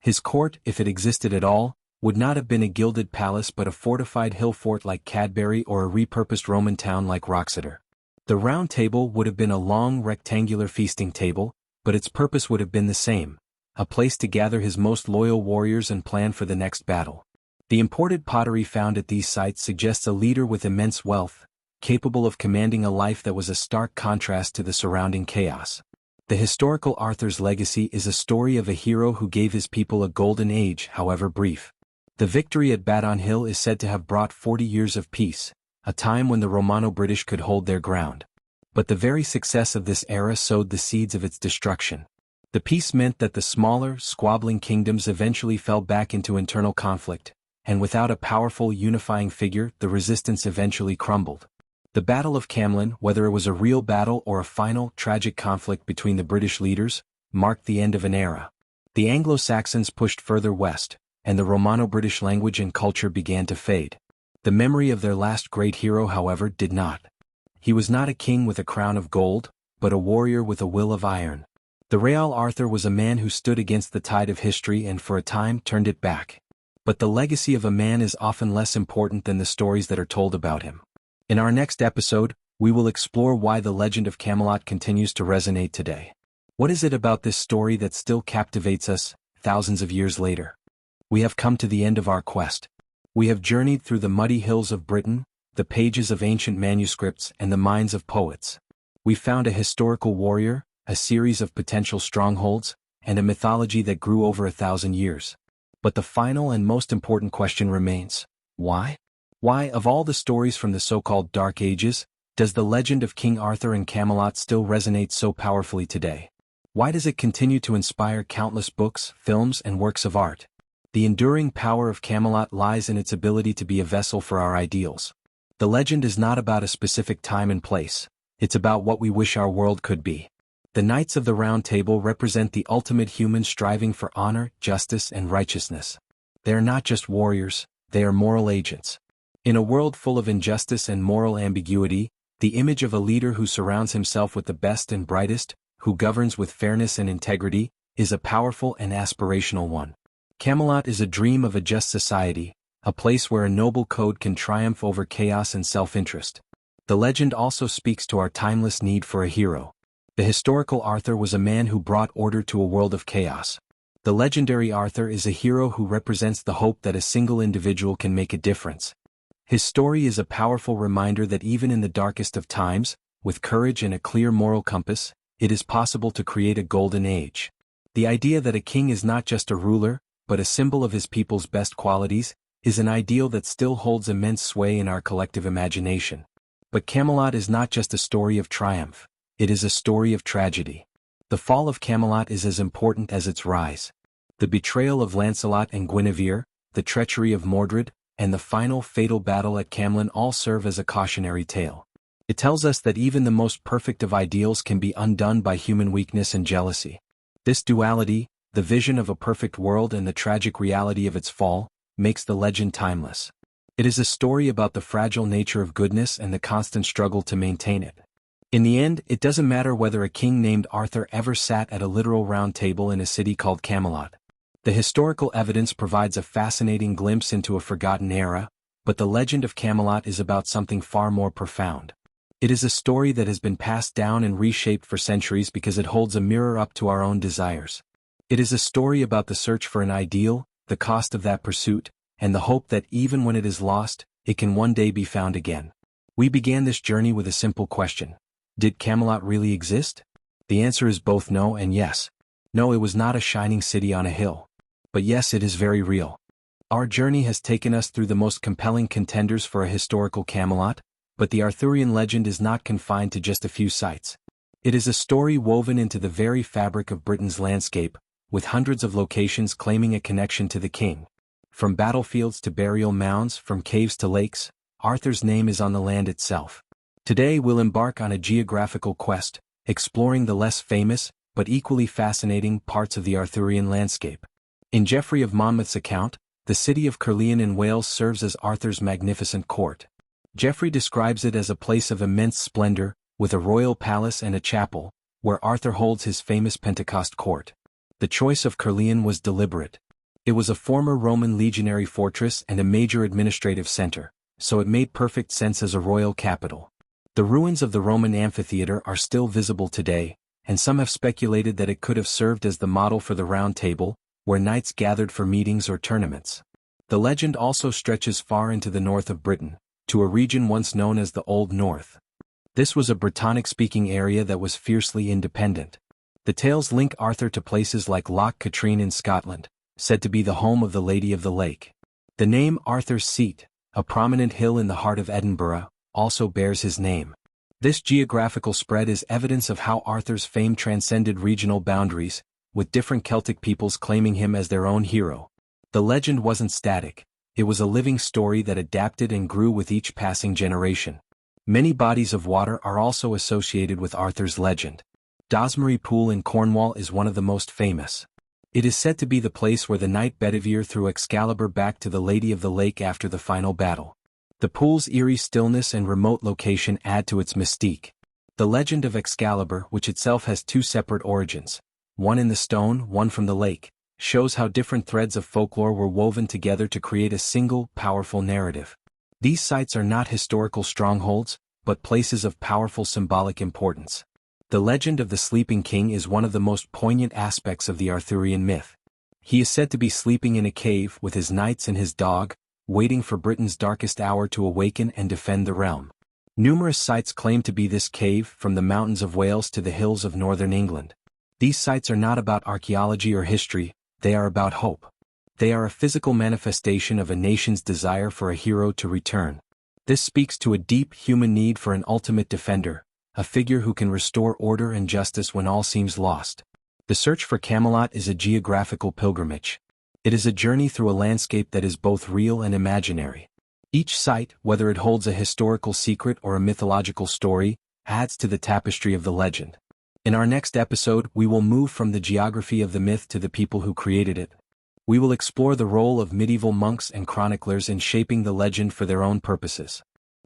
His court, if it existed at all, would not have been a gilded palace but a fortified hill fort like Cadbury or a repurposed Roman town like Wroxeter. The round table would have been a long rectangular feasting table, but its purpose would have been the same, a place to gather his most loyal warriors and plan for the next battle. The imported pottery found at these sites suggests a leader with immense wealth, capable of commanding a life that was a stark contrast to the surrounding chaos. The historical Arthur's legacy is a story of a hero who gave his people a golden age, however brief. The victory at Badon Hill is said to have brought 40 years of peace, a time when the Romano-British could hold their ground. But the very success of this era sowed the seeds of its destruction. The peace meant that the smaller, squabbling kingdoms eventually fell back into internal conflict, and without a powerful unifying figure, the resistance eventually crumbled. The Battle of Camelot, whether it was a real battle or a final, tragic conflict between the British leaders, marked the end of an era. The Anglo-Saxons pushed further west, and the Romano-British language and culture began to fade. The memory of their last great hero, however, did not. He was not a king with a crown of gold, but a warrior with a will of iron. The Real Arthur was a man who stood against the tide of history and for a time turned it back. But the legacy of a man is often less important than the stories that are told about him. In our next episode, we will explore why the legend of Camelot continues to resonate today. What is it about this story that still captivates us, thousands of years later? We have come to the end of our quest. We have journeyed through the muddy hills of Britain, the pages of ancient manuscripts and the minds of poets. We found a historical warrior, a series of potential strongholds, and a mythology that grew over 1,000 years. But the final and most important question remains: why? Why, of all the stories from the so-called Dark Ages, does the legend of King Arthur and Camelot still resonate so powerfully today? Why does it continue to inspire countless books, films, and works of art? The enduring power of Camelot lies in its ability to be a vessel for our ideals. The legend is not about a specific time and place. It's about what we wish our world could be. The Knights of the Round Table represent the ultimate human striving for honor, justice, and righteousness. They are not just warriors, they are moral agents. In a world full of injustice and moral ambiguity, the image of a leader who surrounds himself with the best and brightest, who governs with fairness and integrity, is a powerful and aspirational one. Camelot is a dream of a just society, a place where a noble code can triumph over chaos and self-interest. The legend also speaks to our timeless need for a hero. The historical Arthur was a man who brought order to a world of chaos. The legendary Arthur is a hero who represents the hope that a single individual can make a difference. His story is a powerful reminder that even in the darkest of times, with courage and a clear moral compass, it is possible to create a golden age. The idea that a king is not just a ruler, but a symbol of his people's best qualities, is an ideal that still holds immense sway in our collective imagination. But Camelot is not just a story of triumph, it is a story of tragedy. The fall of Camelot is as important as its rise. The betrayal of Lancelot and Guinevere, the treachery of Mordred, and the final fatal battle at Camelot all serve as a cautionary tale. It tells us that even the most perfect of ideals can be undone by human weakness and jealousy. This duality, the vision of a perfect world and the tragic reality of its fall, makes the legend timeless. It is a story about the fragile nature of goodness and the constant struggle to maintain it. In the end, it doesn't matter whether a king named Arthur ever sat at a literal round table in a city called Camelot. The historical evidence provides a fascinating glimpse into a forgotten era, but the legend of Camelot is about something far more profound. It is a story that has been passed down and reshaped for centuries because it holds a mirror up to our own desires. It is a story about the search for an ideal, the cost of that pursuit, and the hope that even when it is lost, it can one day be found again. We began this journey with a simple question. Did Camelot really exist? The answer is both no and yes. No, it was not a shining city on a hill. But yes, it is very real. Our journey has taken us through the most compelling contenders for a historical Camelot, but the Arthurian legend is not confined to just a few sites. It is a story woven into the very fabric of Britain's landscape, with hundreds of locations claiming a connection to the king. From battlefields to burial mounds, from caves to lakes, Arthur's name is on the land itself. Today we'll embark on a geographical quest, exploring the less famous, but equally fascinating parts of the Arthurian landscape. In Geoffrey of Monmouth's account, the city of Caerleon in Wales serves as Arthur's magnificent court. Geoffrey describes it as a place of immense splendor, with a royal palace and a chapel, where Arthur holds his famous Pentecost court. The choice of Caerleon was deliberate. It was a former Roman legionary fortress and a major administrative center, so it made perfect sense as a royal capital. The ruins of the Roman amphitheater are still visible today, and some have speculated that it could have served as the model for the Round Table, where knights gathered for meetings or tournaments. The legend also stretches far into the north of Britain, to a region once known as the Old North. This was a Brittonic-speaking area that was fiercely independent. The tales link Arthur to places like Loch Katrine in Scotland, said to be the home of the Lady of the Lake. The name Arthur's Seat, a prominent hill in the heart of Edinburgh, also bears his name. This geographical spread is evidence of how Arthur's fame transcended regional boundaries, with different Celtic peoples claiming him as their own hero. The legend wasn't static, it was a living story that adapted and grew with each passing generation. Many bodies of water are also associated with Arthur's legend. Dosmary Pool in Cornwall is one of the most famous. It is said to be the place where the knight Bedivere threw Excalibur back to the Lady of the Lake after the final battle. The pool's eerie stillness and remote location add to its mystique. The legend of Excalibur, which itself has two separate origins, one in the stone, one from the lake, shows how different threads of folklore were woven together to create a single, powerful narrative. These sites are not historical strongholds, but places of powerful symbolic importance. The legend of the Sleeping King is one of the most poignant aspects of the Arthurian myth. He is said to be sleeping in a cave with his knights and his dog, waiting for Britain's darkest hour to awaken and defend the realm. Numerous sites claim to be this cave, from the mountains of Wales to the hills of northern England. These sites are not about archaeology or history, they are about hope. They are a physical manifestation of a nation's desire for a hero to return. This speaks to a deep human need for an ultimate defender, a figure who can restore order and justice when all seems lost. The search for Camelot is a geographical pilgrimage. It is a journey through a landscape that is both real and imaginary. Each site, whether it holds a historical secret or a mythological story, adds to the tapestry of the legend. In our next episode, we will move from the geography of the myth to the people who created it. We will explore the role of medieval monks and chroniclers in shaping the legend for their own purposes.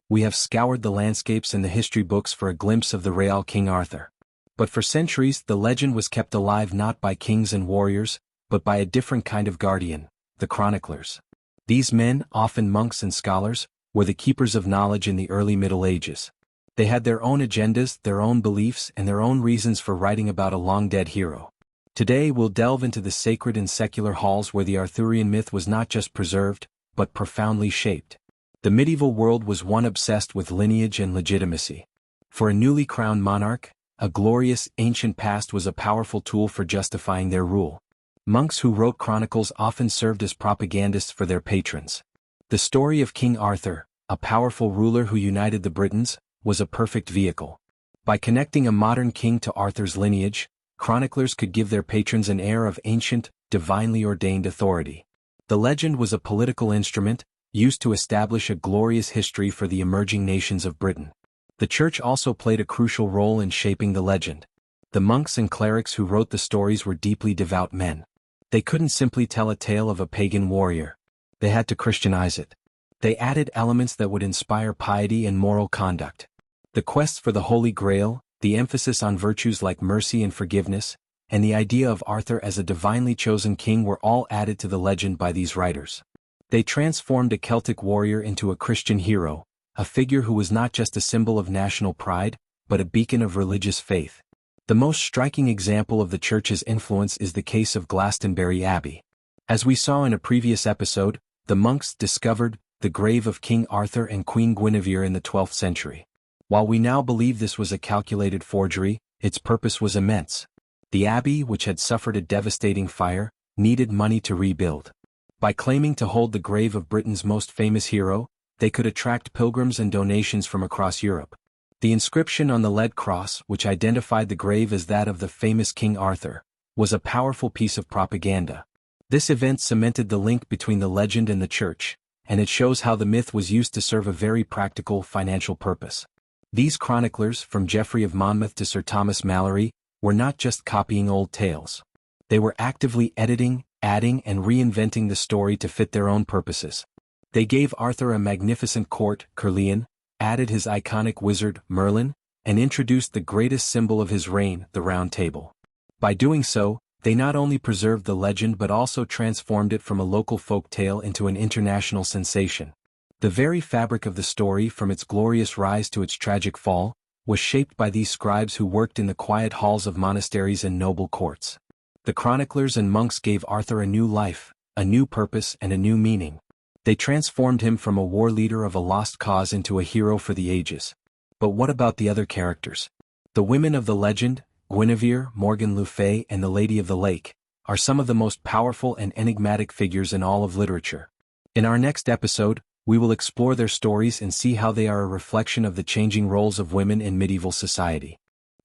We have scoured the landscapes and the history books for a glimpse of the real King Arthur. But for centuries, the legend was kept alive not by kings and warriors, but by a different kind of guardian, the chroniclers. These men, often monks and scholars, were the keepers of knowledge in the early Middle Ages. They had their own agendas, their own beliefs, and their own reasons for writing about a long-dead hero. Today we'll delve into the sacred and secular halls where the Arthurian myth was not just preserved, but profoundly shaped. The medieval world was one obsessed with lineage and legitimacy. For a newly crowned monarch, a glorious, ancient past was a powerful tool for justifying their rule. Monks who wrote chronicles often served as propagandists for their patrons. The story of King Arthur, a powerful ruler who united the Britons, was a perfect vehicle. By connecting a modern king to Arthur's lineage, chroniclers could give their patrons an air of ancient, divinely ordained authority. The legend was a political instrument, used to establish a glorious history for the emerging nations of Britain. The church also played a crucial role in shaping the legend. The monks and clerics who wrote the stories were deeply devout men. They couldn't simply tell a tale of a pagan warrior. They had to Christianize it. They added elements that would inspire piety and moral conduct. The quest for the Holy Grail, the emphasis on virtues like mercy and forgiveness, and the idea of Arthur as a divinely chosen king were all added to the legend by these writers. They transformed a Celtic warrior into a Christian hero, a figure who was not just a symbol of national pride, but a beacon of religious faith. The most striking example of the church's influence is the case of Glastonbury Abbey. As we saw in a previous episode, the monks discovered the grave of King Arthur and Queen Guinevere in the 12th century. While we now believe this was a calculated forgery, its purpose was immense. The abbey, which had suffered a devastating fire, needed money to rebuild. By claiming to hold the grave of Britain's most famous hero, they could attract pilgrims and donations from across Europe. The inscription on the lead cross, which identified the grave as that of the famous King Arthur, was a powerful piece of propaganda. This event cemented the link between the legend and the church, and it shows how the myth was used to serve a very practical financial purpose. These chroniclers, from Geoffrey of Monmouth to Sir Thomas Malory, were not just copying old tales. They were actively editing, adding, and reinventing the story to fit their own purposes. They gave Arthur a magnificent court, Caerleon, added his iconic wizard, Merlin, and introduced the greatest symbol of his reign, the Round Table. By doing so, they not only preserved the legend but also transformed it from a local folk tale into an international sensation. The very fabric of the story, from its glorious rise to its tragic fall, was shaped by these scribes who worked in the quiet halls of monasteries and noble courts. The chroniclers and monks gave Arthur a new life, a new purpose, and a new meaning. They transformed him from a war leader of a lost cause into a hero for the ages. But what about the other characters? The women of the legend, Guinevere, Morgan Le Fay, and the Lady of the Lake, are some of the most powerful and enigmatic figures in all of literature. In our next episode, we will explore their stories and see how they are a reflection of the changing roles of women in medieval society.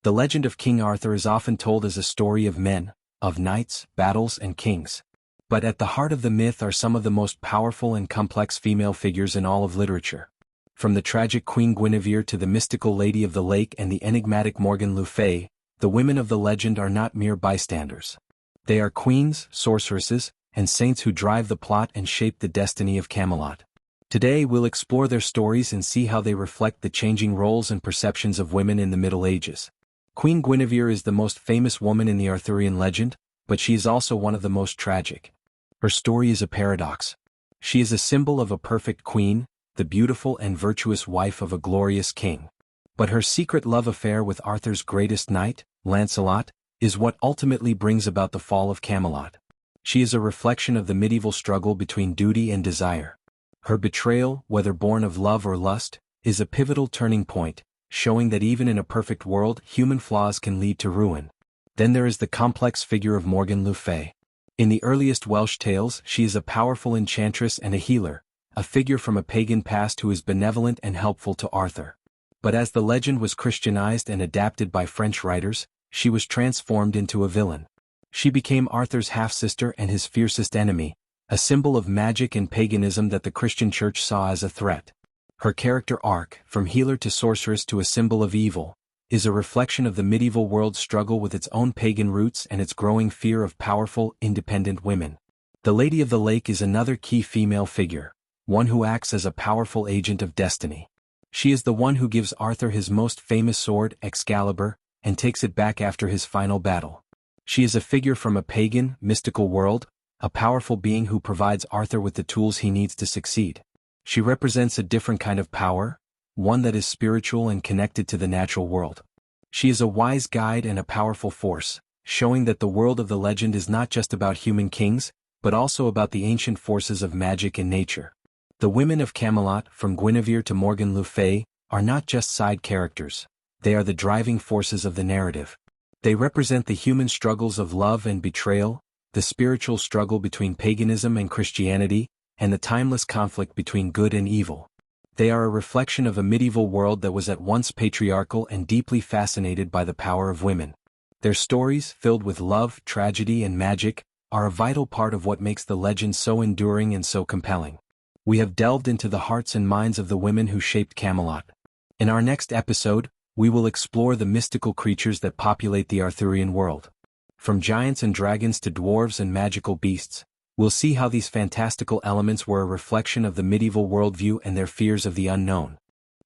The legend of King Arthur is often told as a story of men, of knights, battles, and kings. But at the heart of the myth are some of the most powerful and complex female figures in all of literature. From the tragic Queen Guinevere to the mystical Lady of the Lake and the enigmatic Morgan Le Fay, the women of the legend are not mere bystanders. They are queens, sorceresses, and saints who drive the plot and shape the destiny of Camelot. Today we'll explore their stories and see how they reflect the changing roles and perceptions of women in the Middle Ages. Queen Guinevere is the most famous woman in the Arthurian legend, but she is also one of the most tragic. Her story is a paradox. She is a symbol of a perfect queen, the beautiful and virtuous wife of a glorious king. But her secret love affair with Arthur's greatest knight, Lancelot, is what ultimately brings about the fall of Camelot. She is a reflection of the medieval struggle between duty and desire. Her betrayal, whether born of love or lust, is a pivotal turning point, showing that even in a perfect world, human flaws can lead to ruin. Then there is the complex figure of Morgan Le Fay. In the earliest Welsh tales, she is a powerful enchantress and a healer, a figure from a pagan past who is benevolent and helpful to Arthur. But as the legend was Christianized and adapted by French writers, she was transformed into a villain. She became Arthur's half-sister and his fiercest enemy, a symbol of magic and paganism that the Christian Church saw as a threat. Her character arc, from healer to sorceress to a symbol of evil, is a reflection of the medieval world's struggle with its own pagan roots and its growing fear of powerful, independent women. The Lady of the Lake is another key female figure, one who acts as a powerful agent of destiny. She is the one who gives Arthur his most famous sword, Excalibur, and takes it back after his final battle. She is a figure from a pagan, mystical world, a powerful being who provides Arthur with the tools he needs to succeed. She represents a different kind of power, one that is spiritual and connected to the natural world. She is a wise guide and a powerful force, showing that the world of the legend is not just about human kings, but also about the ancient forces of magic and nature. The women of Camelot, from Guinevere to Morgan Le Fay, are not just side characters. They are the driving forces of the narrative. They represent the human struggles of love and betrayal, the spiritual struggle between paganism and Christianity, and the timeless conflict between good and evil. They are a reflection of a medieval world that was at once patriarchal and deeply fascinated by the power of women. Their stories, filled with love, tragedy and magic, are a vital part of what makes the legend so enduring and so compelling. We have delved into the hearts and minds of the women who shaped Camelot. In our next episode, we will explore the mystical creatures that populate the Arthurian world. From giants and dragons to dwarves and magical beasts, we'll see how these fantastical elements were a reflection of the medieval worldview and their fears of the unknown.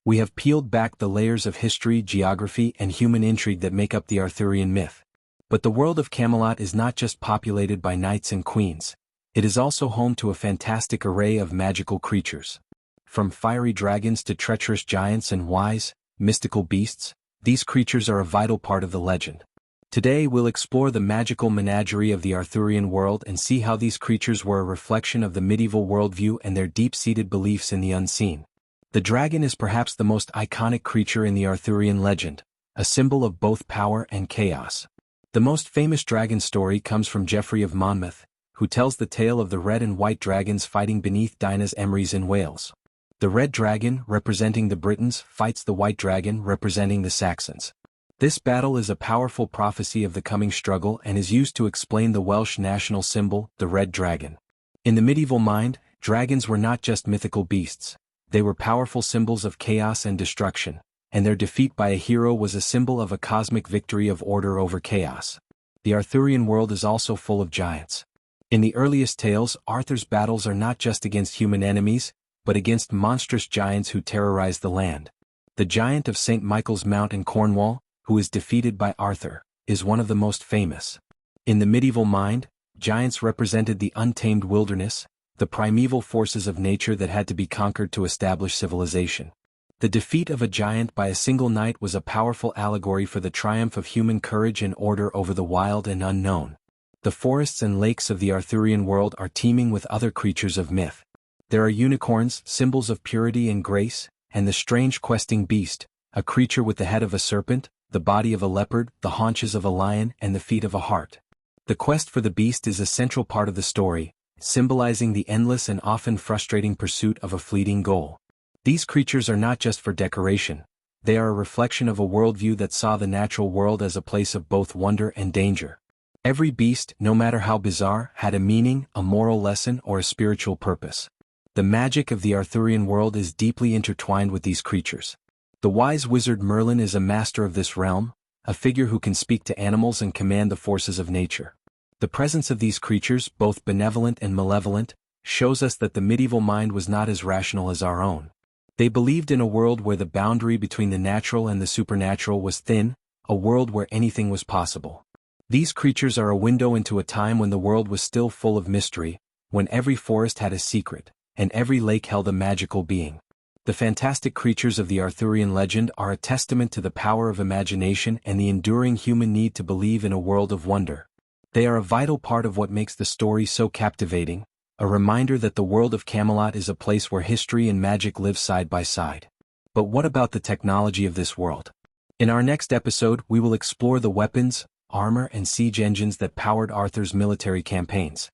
We have peeled back the layers of history, geography, and human intrigue that make up the Arthurian myth. But the world of Camelot is not just populated by knights and queens. It is also home to a fantastic array of magical creatures. From fiery dragons to treacherous giants and wise, mystical beasts, these creatures are a vital part of the legend. Today we'll explore the magical menagerie of the Arthurian world and see how these creatures were a reflection of the medieval worldview and their deep-seated beliefs in the unseen. The dragon is perhaps the most iconic creature in the Arthurian legend, a symbol of both power and chaos. The most famous dragon story comes from Geoffrey of Monmouth, who tells the tale of the red and white dragons fighting beneath Dinas Emrys in Wales. The red dragon, representing the Britons, fights the white dragon, representing the Saxons. This battle is a powerful prophecy of the coming struggle and is used to explain the Welsh national symbol, the red dragon. In the medieval mind, dragons were not just mythical beasts. They were powerful symbols of chaos and destruction, and their defeat by a hero was a symbol of a cosmic victory of order over chaos. The Arthurian world is also full of giants. In the earliest tales, Arthur's battles are not just against human enemies, but against monstrous giants who terrorize the land. The giant of St. Michael's Mount in Cornwall, who is defeated by Arthur, is one of the most famous. In the medieval mind, giants represented the untamed wilderness, the primeval forces of nature that had to be conquered to establish civilization. The defeat of a giant by a single knight was a powerful allegory for the triumph of human courage and order over the wild and unknown. The forests and lakes of the Arthurian world are teeming with other creatures of myth. There are unicorns, symbols of purity and grace, and the strange questing beast, a creature with the head of a serpent, the body of a leopard, the haunches of a lion, and the feet of a hart. The quest for the beast is a central part of the story, symbolizing the endless and often frustrating pursuit of a fleeting goal. These creatures are not just for decoration. They are a reflection of a worldview that saw the natural world as a place of both wonder and danger. Every beast, no matter how bizarre, had a meaning, a moral lesson, or a spiritual purpose. The magic of the Arthurian world is deeply intertwined with these creatures. The wise wizard Merlin is a master of this realm, a figure who can speak to animals and command the forces of nature. The presence of these creatures, both benevolent and malevolent, shows us that the medieval mind was not as rational as our own. They believed in a world where the boundary between the natural and the supernatural was thin, a world where anything was possible. These creatures are a window into a time when the world was still full of mystery, when every forest had a secret, and every lake held a magical being. The fantastic creatures of the Arthurian legend are a testament to the power of imagination and the enduring human need to believe in a world of wonder. They are a vital part of what makes the story so captivating, a reminder that the world of Camelot is a place where history and magic live side by side. But what about the technology of this world? In our next episode, we will explore the weapons, armor, and siege engines that powered Arthur's military campaigns.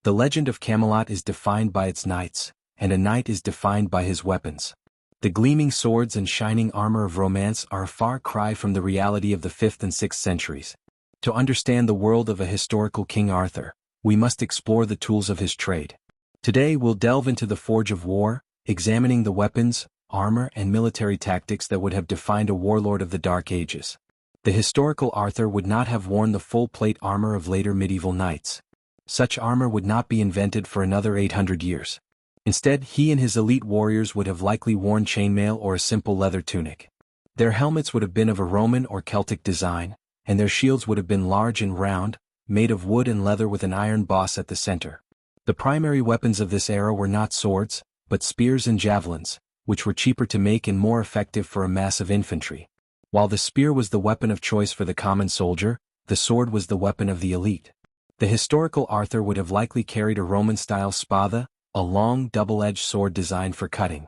The legend of Camelot is defined by its knights, and a knight is defined by his weapons. The gleaming swords and shining armor of romance are a far cry from the reality of the 5th and 6th centuries. To understand the world of a historical King Arthur, we must explore the tools of his trade. Today we'll delve into the forge of war, examining the weapons, armor, and military tactics that would have defined a warlord of the Dark Ages. The historical Arthur would not have worn the full plate armor of later medieval knights. Such armor would not be invented for another 800 years. Instead, he and his elite warriors would have likely worn chainmail or a simple leather tunic. Their helmets would have been of a Roman or Celtic design, and their shields would have been large and round, made of wood and leather with an iron boss at the center. The primary weapons of this era were not swords, but spears and javelins, which were cheaper to make and more effective for a mass of infantry. While the spear was the weapon of choice for the common soldier, the sword was the weapon of the elite. The historical Arthur would have likely carried a Roman-style spada, a long double-edged sword designed for cutting.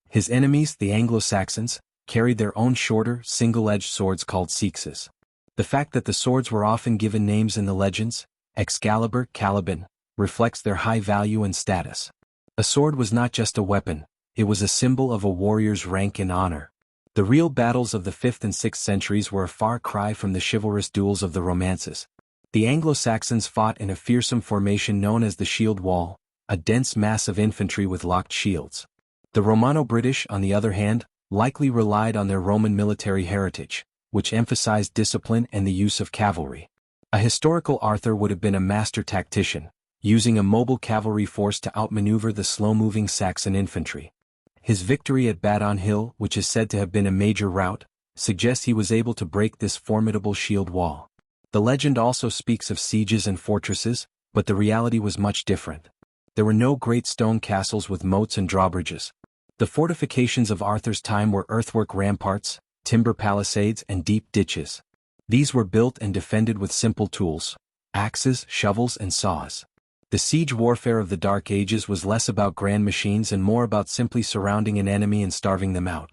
His enemies, the Anglo-Saxons, carried their own shorter, single-edged swords called sixes. The fact that the swords were often given names in the legends, Excalibur, Caliban, reflects their high value and status. A sword was not just a weapon, it was a symbol of a warrior's rank and honor. The real battles of the 5th and 6th centuries were a far cry from the chivalrous duels of the romances. The Anglo-Saxons fought in a fearsome formation known as the shield wall, a dense mass of infantry with locked shields. The Romano-British, on the other hand, likely relied on their Roman military heritage, which emphasized discipline and the use of cavalry. A historical Arthur would have been a master tactician, using a mobile cavalry force to outmaneuver the slow-moving Saxon infantry. His victory at Badon Hill, which is said to have been a major rout, suggests he was able to break this formidable shield wall. The legend also speaks of sieges and fortresses, but the reality was much different. There were no great stone castles with moats and drawbridges. The fortifications of Arthur's time were earthwork ramparts, timber palisades, and deep ditches. These were built and defended with simple tools, axes, shovels, and saws. The siege warfare of the Dark Ages was less about grand machines and more about simply surrounding an enemy and starving them out.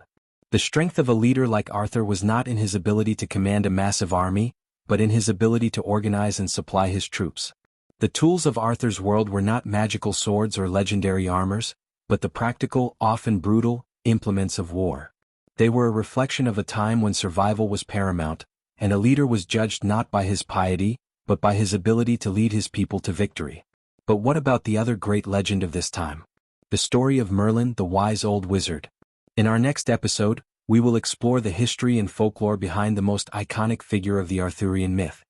The strength of a leader like Arthur was not in his ability to command a massive army, but in his ability to organize and supply his troops. The tools of Arthur's world were not magical swords or legendary armors, but the practical, often brutal, implements of war. They were a reflection of a time when survival was paramount, and a leader was judged not by his piety, but by his ability to lead his people to victory. But what about the other great legend of this time? The story of Merlin, the wise old wizard. In our next episode, we will explore the history and folklore behind the most iconic figure of the Arthurian myth.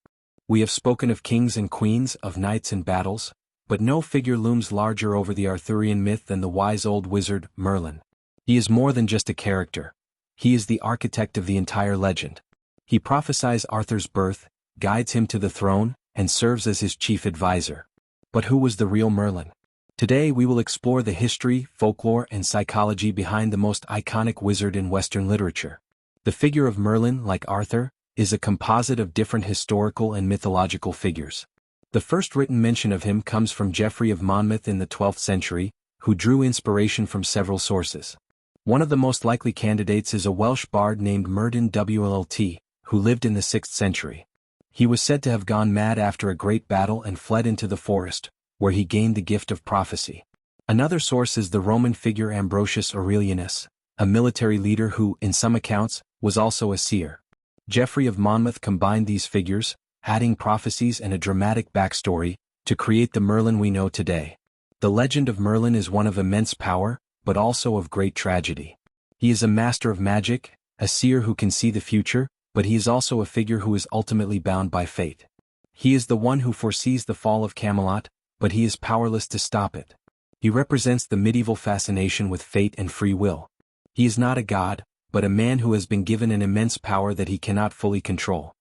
We have spoken of kings and queens, of knights and battles, but no figure looms larger over the Arthurian myth than the wise old wizard, Merlin. He is more than just a character. He is the architect of the entire legend. He prophesies Arthur's birth, guides him to the throne, and serves as his chief advisor. But who was the real Merlin? Today we will explore the history, folklore, and psychology behind the most iconic wizard in Western literature. The figure of Merlin, like Arthur, is a composite of different historical and mythological figures. The first written mention of him comes from Geoffrey of Monmouth in the 12th century, who drew inspiration from several sources. One of the most likely candidates is a Welsh bard named Myrddin Wlt, who lived in the 6th century. He was said to have gone mad after a great battle and fled into the forest, where he gained the gift of prophecy. Another source is the Roman figure Ambrosius Aurelianus, a military leader who, in some accounts, was also a seer. Geoffrey of Monmouth combined these figures, adding prophecies and a dramatic backstory, to create the Merlin we know today. The legend of Merlin is one of immense power, but also of great tragedy. He is a master of magic, a seer who can see the future, but he is also a figure who is ultimately bound by fate. He is the one who foresees the fall of Camelot, but he is powerless to stop it. He represents the medieval fascination with fate and free will. He is not a god, but a man who has been given an immense power that he cannot fully control.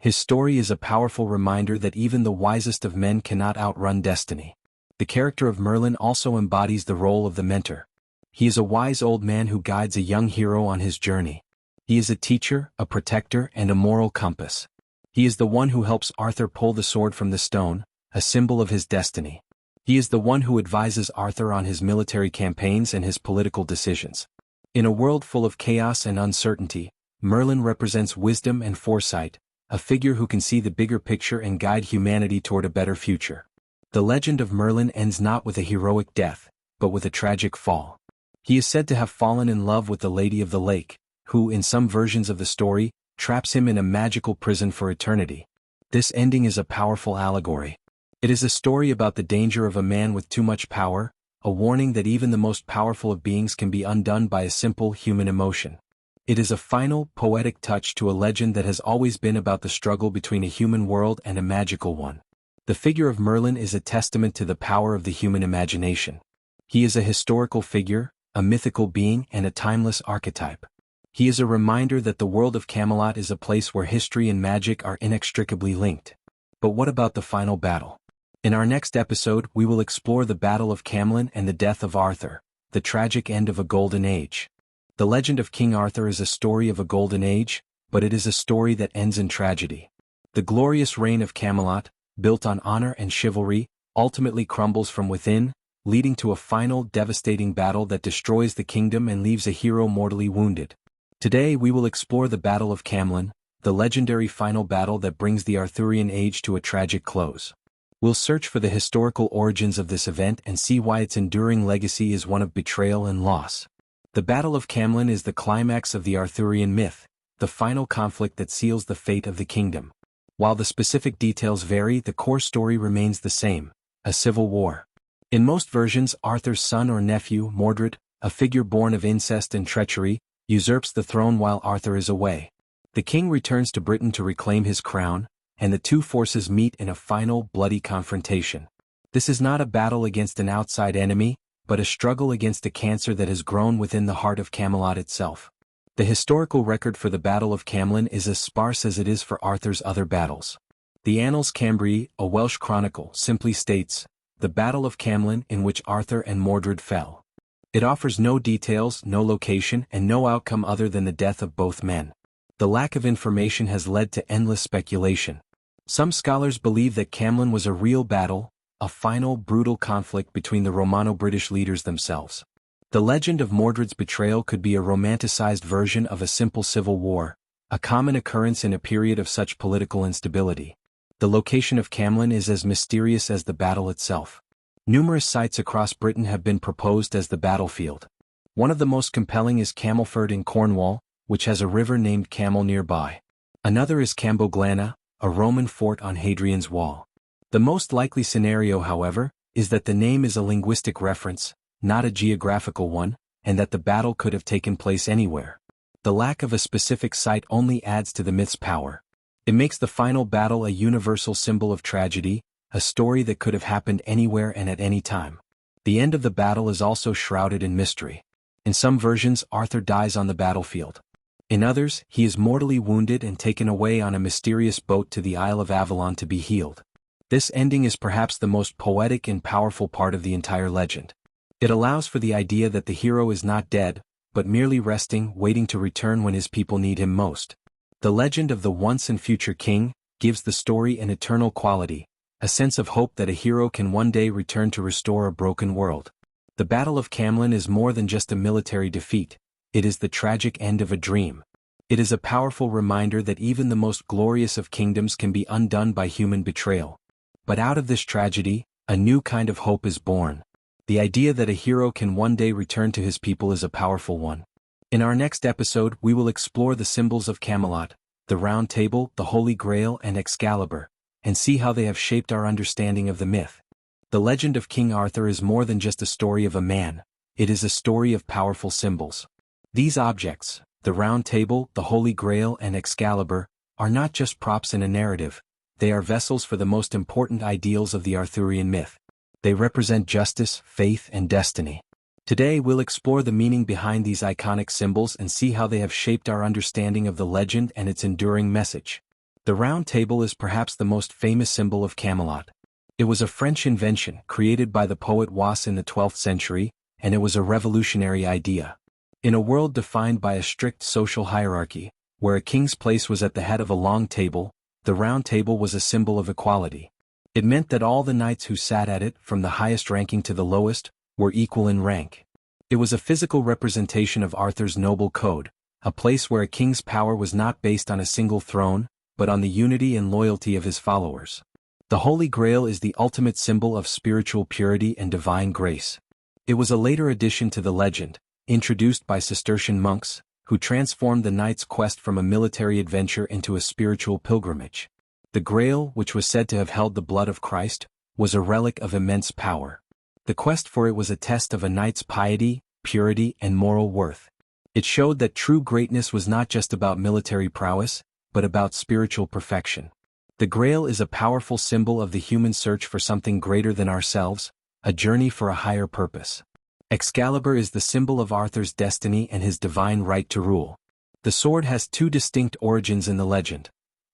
His story is a powerful reminder that even the wisest of men cannot outrun destiny. The character of Merlin also embodies the role of the mentor. He is a wise old man who guides a young hero on his journey. He is a teacher, a protector, and a moral compass. He is the one who helps Arthur pull the sword from the stone, a symbol of his destiny. He is the one who advises Arthur on his military campaigns and his political decisions. In a world full of chaos and uncertainty, Merlin represents wisdom and foresight, a figure who can see the bigger picture and guide humanity toward a better future. The legend of Merlin ends not with a heroic death, but with a tragic fall. He is said to have fallen in love with the Lady of the Lake, who, in some versions of the story, traps him in a magical prison for eternity. This ending is a powerful allegory. It is a story about the danger of a man with too much power, a warning that even the most powerful of beings can be undone by a simple human emotion. It is a final, poetic touch to a legend that has always been about the struggle between a human world and a magical one. The figure of Merlin is a testament to the power of the human imagination. He is a historical figure, a mythical being, and a timeless archetype. He is a reminder that the world of Camelot is a place where history and magic are inextricably linked. But what about the final battle? In our next episode, we will explore the Battle of Camelot and the death of Arthur, the tragic end of a golden age. The legend of King Arthur is a story of a golden age, but it is a story that ends in tragedy. The glorious reign of Camelot, built on honor and chivalry, ultimately crumbles from within, leading to a final devastating battle that destroys the kingdom and leaves a hero mortally wounded. Today we will explore the Battle of Camelot, the legendary final battle that brings the Arthurian age to a tragic close. We'll search for the historical origins of this event and see why its enduring legacy is one of betrayal and loss. The Battle of Camelot is the climax of the Arthurian myth, the final conflict that seals the fate of the kingdom. While the specific details vary, the core story remains the same: a civil war. In most versions, Arthur's son or nephew, Mordred, a figure born of incest and treachery, usurps the throne while Arthur is away. The king returns to Britain to reclaim his crown, and the two forces meet in a final, bloody confrontation. This is not a battle against an outside enemy, but a struggle against a cancer that has grown within the heart of Camelot itself. The historical record for the Battle of Camelot is as sparse as it is for Arthur's other battles. The Annals Cambrii, a Welsh chronicle, simply states, "The Battle of Camelot in which Arthur and Mordred fell." It offers no details, no location, and no outcome other than the death of both men. The lack of information has led to endless speculation. Some scholars believe that Camelot was a real battle, a final, brutal conflict between the Romano-British leaders themselves. The legend of Mordred's betrayal could be a romanticized version of a simple civil war, a common occurrence in a period of such political instability. The location of Camelot is as mysterious as the battle itself. Numerous sites across Britain have been proposed as the battlefield. One of the most compelling is Camelford in Cornwall, which has a river named Camel nearby. Another is Camboglanna, a Roman fort on Hadrian's Wall. The most likely scenario, however, is that the name is a linguistic reference, not a geographical one, and that the battle could have taken place anywhere. The lack of a specific site only adds to the myth's power. It makes the final battle a universal symbol of tragedy, a story that could have happened anywhere and at any time. The end of the battle is also shrouded in mystery. In some versions, Arthur dies on the battlefield. In others, he is mortally wounded and taken away on a mysterious boat to the Isle of Avalon to be healed. This ending is perhaps the most poetic and powerful part of the entire legend. It allows for the idea that the hero is not dead, but merely resting, waiting to return when his people need him most. The legend of the once and future king gives the story an eternal quality, a sense of hope that a hero can one day return to restore a broken world. The Battle of Camelot is more than just a military defeat, it is the tragic end of a dream. It is a powerful reminder that even the most glorious of kingdoms can be undone by human betrayal. But out of this tragedy, a new kind of hope is born. The idea that a hero can one day return to his people is a powerful one. In our next episode, we will explore the symbols of Camelot, the Round Table, the Holy Grail, and Excalibur, and see how they have shaped our understanding of the myth. The legend of King Arthur is more than just a story of a man, it is a story of powerful symbols. These objects, the Round Table, the Holy Grail, and Excalibur, are not just props in a narrative, they are vessels for the most important ideals of the Arthurian myth. They represent justice, faith, and destiny. Today we'll explore the meaning behind these iconic symbols and see how they have shaped our understanding of the legend and its enduring message. The Round Table is perhaps the most famous symbol of Camelot. It was a French invention created by the poet Wroxeter in the 12th century, and it was a revolutionary idea. In a world defined by a strict social hierarchy, where a king's place was at the head of a long table, the Round Table was a symbol of equality. It meant that all the knights who sat at it, from the highest ranking to the lowest, were equal in rank. It was a physical representation of Arthur's noble code, a place where a king's power was not based on a single throne, but on the unity and loyalty of his followers. The Holy Grail is the ultimate symbol of spiritual purity and divine grace. It was a later addition to the legend, introduced by Cistercian monks, who transformed the knight's quest from a military adventure into a spiritual pilgrimage. The Grail, which was said to have held the blood of Christ, was a relic of immense power. The quest for it was a test of a knight's piety, purity, and moral worth. It showed that true greatness was not just about military prowess, but about spiritual perfection. The Grail is a powerful symbol of the human search for something greater than ourselves, a journey for a higher purpose. Excalibur is the symbol of Arthur's destiny and his divine right to rule. The sword has two distinct origins in the legend.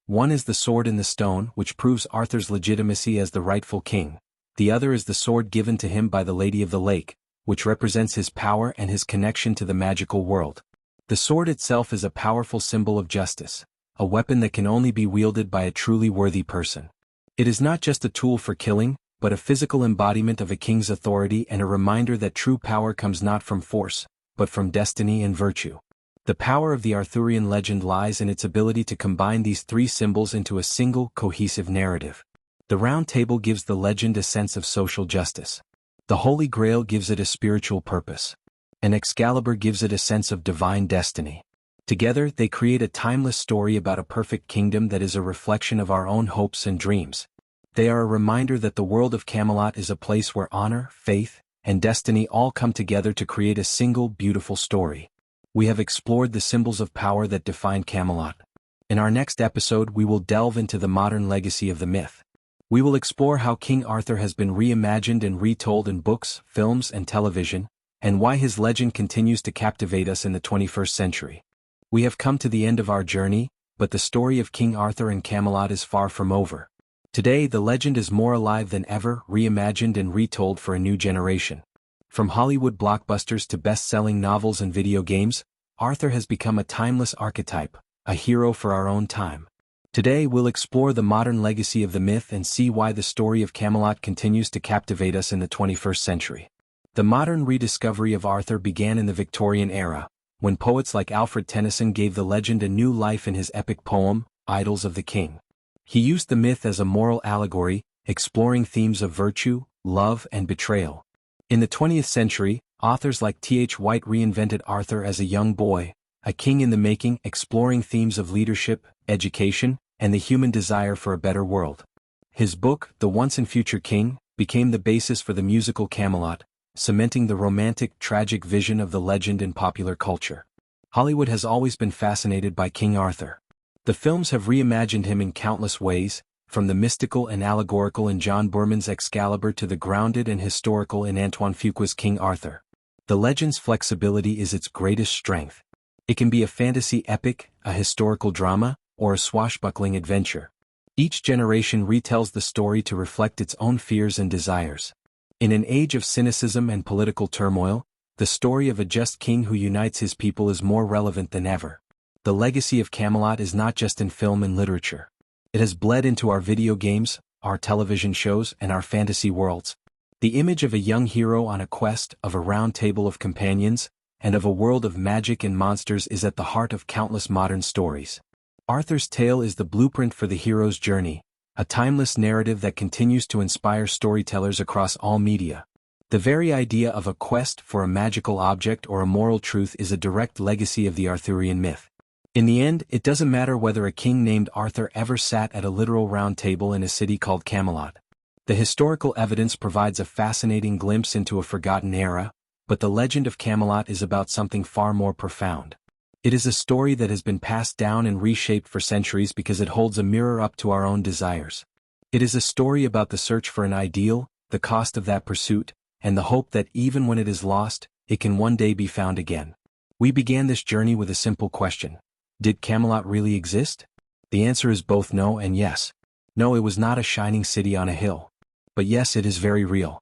One is the sword in the stone, which proves Arthur's legitimacy as the rightful king. The other is the sword given to him by the Lady of the Lake, which represents his power and his connection to the magical world. The sword itself is a powerful symbol of justice, a weapon that can only be wielded by a truly worthy person. It is not just a tool for killing, but a physical embodiment of a king's authority and a reminder that true power comes not from force, but from destiny and virtue. The power of the Arthurian legend lies in its ability to combine these three symbols into a single, cohesive narrative. The Round Table gives the legend a sense of social justice. The Holy Grail gives it a spiritual purpose. And Excalibur gives it a sense of divine destiny. Together, they create a timeless story about a perfect kingdom that is a reflection of our own hopes and dreams. They are a reminder that the world of Camelot is a place where honor, faith, and destiny all come together to create a single beautiful story. We have explored the symbols of power that define Camelot. In our next episode, we will delve into the modern legacy of the myth. We will explore how King Arthur has been reimagined and retold in books, films, and television, and why his legend continues to captivate us in the 21st century. We have come to the end of our journey, but the story of King Arthur and Camelot is far from over. Today, the legend is more alive than ever, reimagined and retold for a new generation. From Hollywood blockbusters to best-selling novels and video games, Arthur has become a timeless archetype, a hero for our own time. Today we'll explore the modern legacy of the myth and see why the story of Camelot continues to captivate us in the 21st century. The modern rediscovery of Arthur began in the Victorian era, when poets like Alfred Tennyson gave the legend a new life in his epic poem, Idylls of the King. He used the myth as a moral allegory, exploring themes of virtue, love, and betrayal. In the 20th century, authors like T.H. White reinvented Arthur as a young boy, a king in the making, exploring themes of leadership, education, and the human desire for a better world. His book, The Once and Future King, became the basis for the musical Camelot, cementing the romantic, tragic vision of the legend in popular culture. Hollywood has always been fascinated by King Arthur. The films have reimagined him in countless ways, from the mystical and allegorical in John Boorman's Excalibur to the grounded and historical in Antoine Fuqua's King Arthur. The legend's flexibility is its greatest strength. It can be a fantasy epic, a historical drama, or a swashbuckling adventure. Each generation retells the story to reflect its own fears and desires. In an age of cynicism and political turmoil, the story of a just king who unites his people is more relevant than ever. The legacy of Camelot is not just in film and literature. It has bled into our video games, our television shows, and our fantasy worlds. The image of a young hero on a quest, of a round table of companions, and of a world of magic and monsters is at the heart of countless modern stories. Arthur's tale is the blueprint for the hero's journey, a timeless narrative that continues to inspire storytellers across all media. The very idea of a quest for a magical object or a moral truth is a direct legacy of the Arthurian myth. In the end, it doesn't matter whether a king named Arthur ever sat at a literal round table in a city called Camelot. The historical evidence provides a fascinating glimpse into a forgotten era, but the legend of Camelot is about something far more profound. It is a story that has been passed down and reshaped for centuries because it holds a mirror up to our own desires. It is a story about the search for an ideal, the cost of that pursuit, and the hope that even when it is lost, it can one day be found again. We began this journey with a simple question. Did Camelot really exist? The answer is both no and yes. No, it was not a shining city on a hill. But yes, it is very real.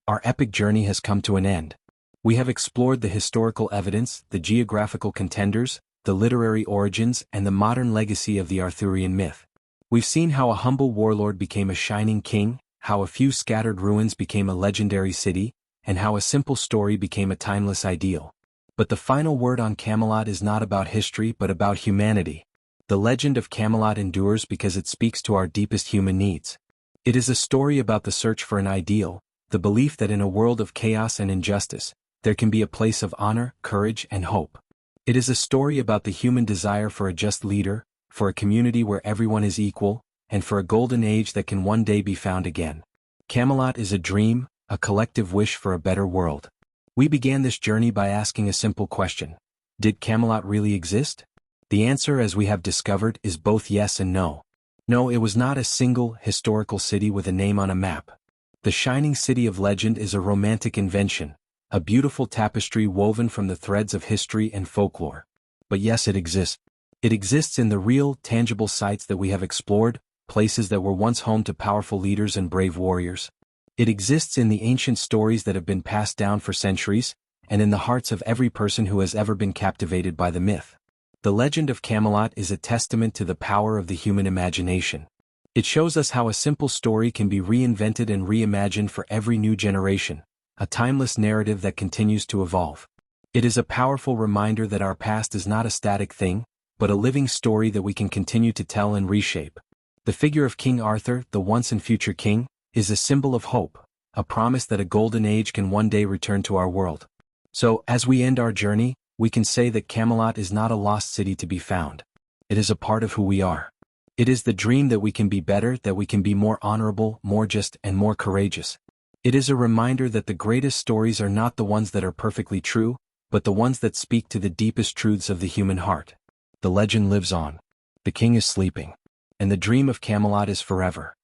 Our epic journey has come to an end. We have explored the historical evidence, the geographical contenders, the literary origins, and the modern legacy of the Arthurian myth. We've seen how a humble warlord became a shining king, how a few scattered ruins became a legendary city, and how a simple story became a timeless ideal. But the final word on Camelot is not about history but about humanity. The legend of Camelot endures because it speaks to our deepest human needs. It is a story about the search for an ideal, the belief that in a world of chaos and injustice, there can be a place of honor, courage, and hope. It is a story about the human desire for a just leader, for a community where everyone is equal, and for a golden age that can one day be found again. Camelot is a dream, a collective wish for a better world. We began this journey by asking a simple question. Did Camelot really exist? The answer, as we have discovered, is both yes and no. No, it was not a single, historical city with a name on a map. The shining city of legend is a romantic invention, a beautiful tapestry woven from the threads of history and folklore. But yes, it exists. It exists in the real, tangible sites that we have explored, places that were once home to powerful leaders and brave warriors. It exists in the ancient stories that have been passed down for centuries, and in the hearts of every person who has ever been captivated by the myth. The legend of Camelot is a testament to the power of the human imagination. It shows us how a simple story can be reinvented and reimagined for every new generation, a timeless narrative that continues to evolve. It is a powerful reminder that our past is not a static thing, but a living story that we can continue to tell and reshape. The figure of King Arthur, the once and future king, is a symbol of hope, a promise that a golden age can one day return to our world. So, as we end our journey, we can say that Camelot is not a lost city to be found. It is a part of who we are. It is the dream that we can be better, that we can be more honorable, more just, and more courageous. It is a reminder that the greatest stories are not the ones that are perfectly true, but the ones that speak to the deepest truths of the human heart. The legend lives on. The king is sleeping. And the dream of Camelot is forever.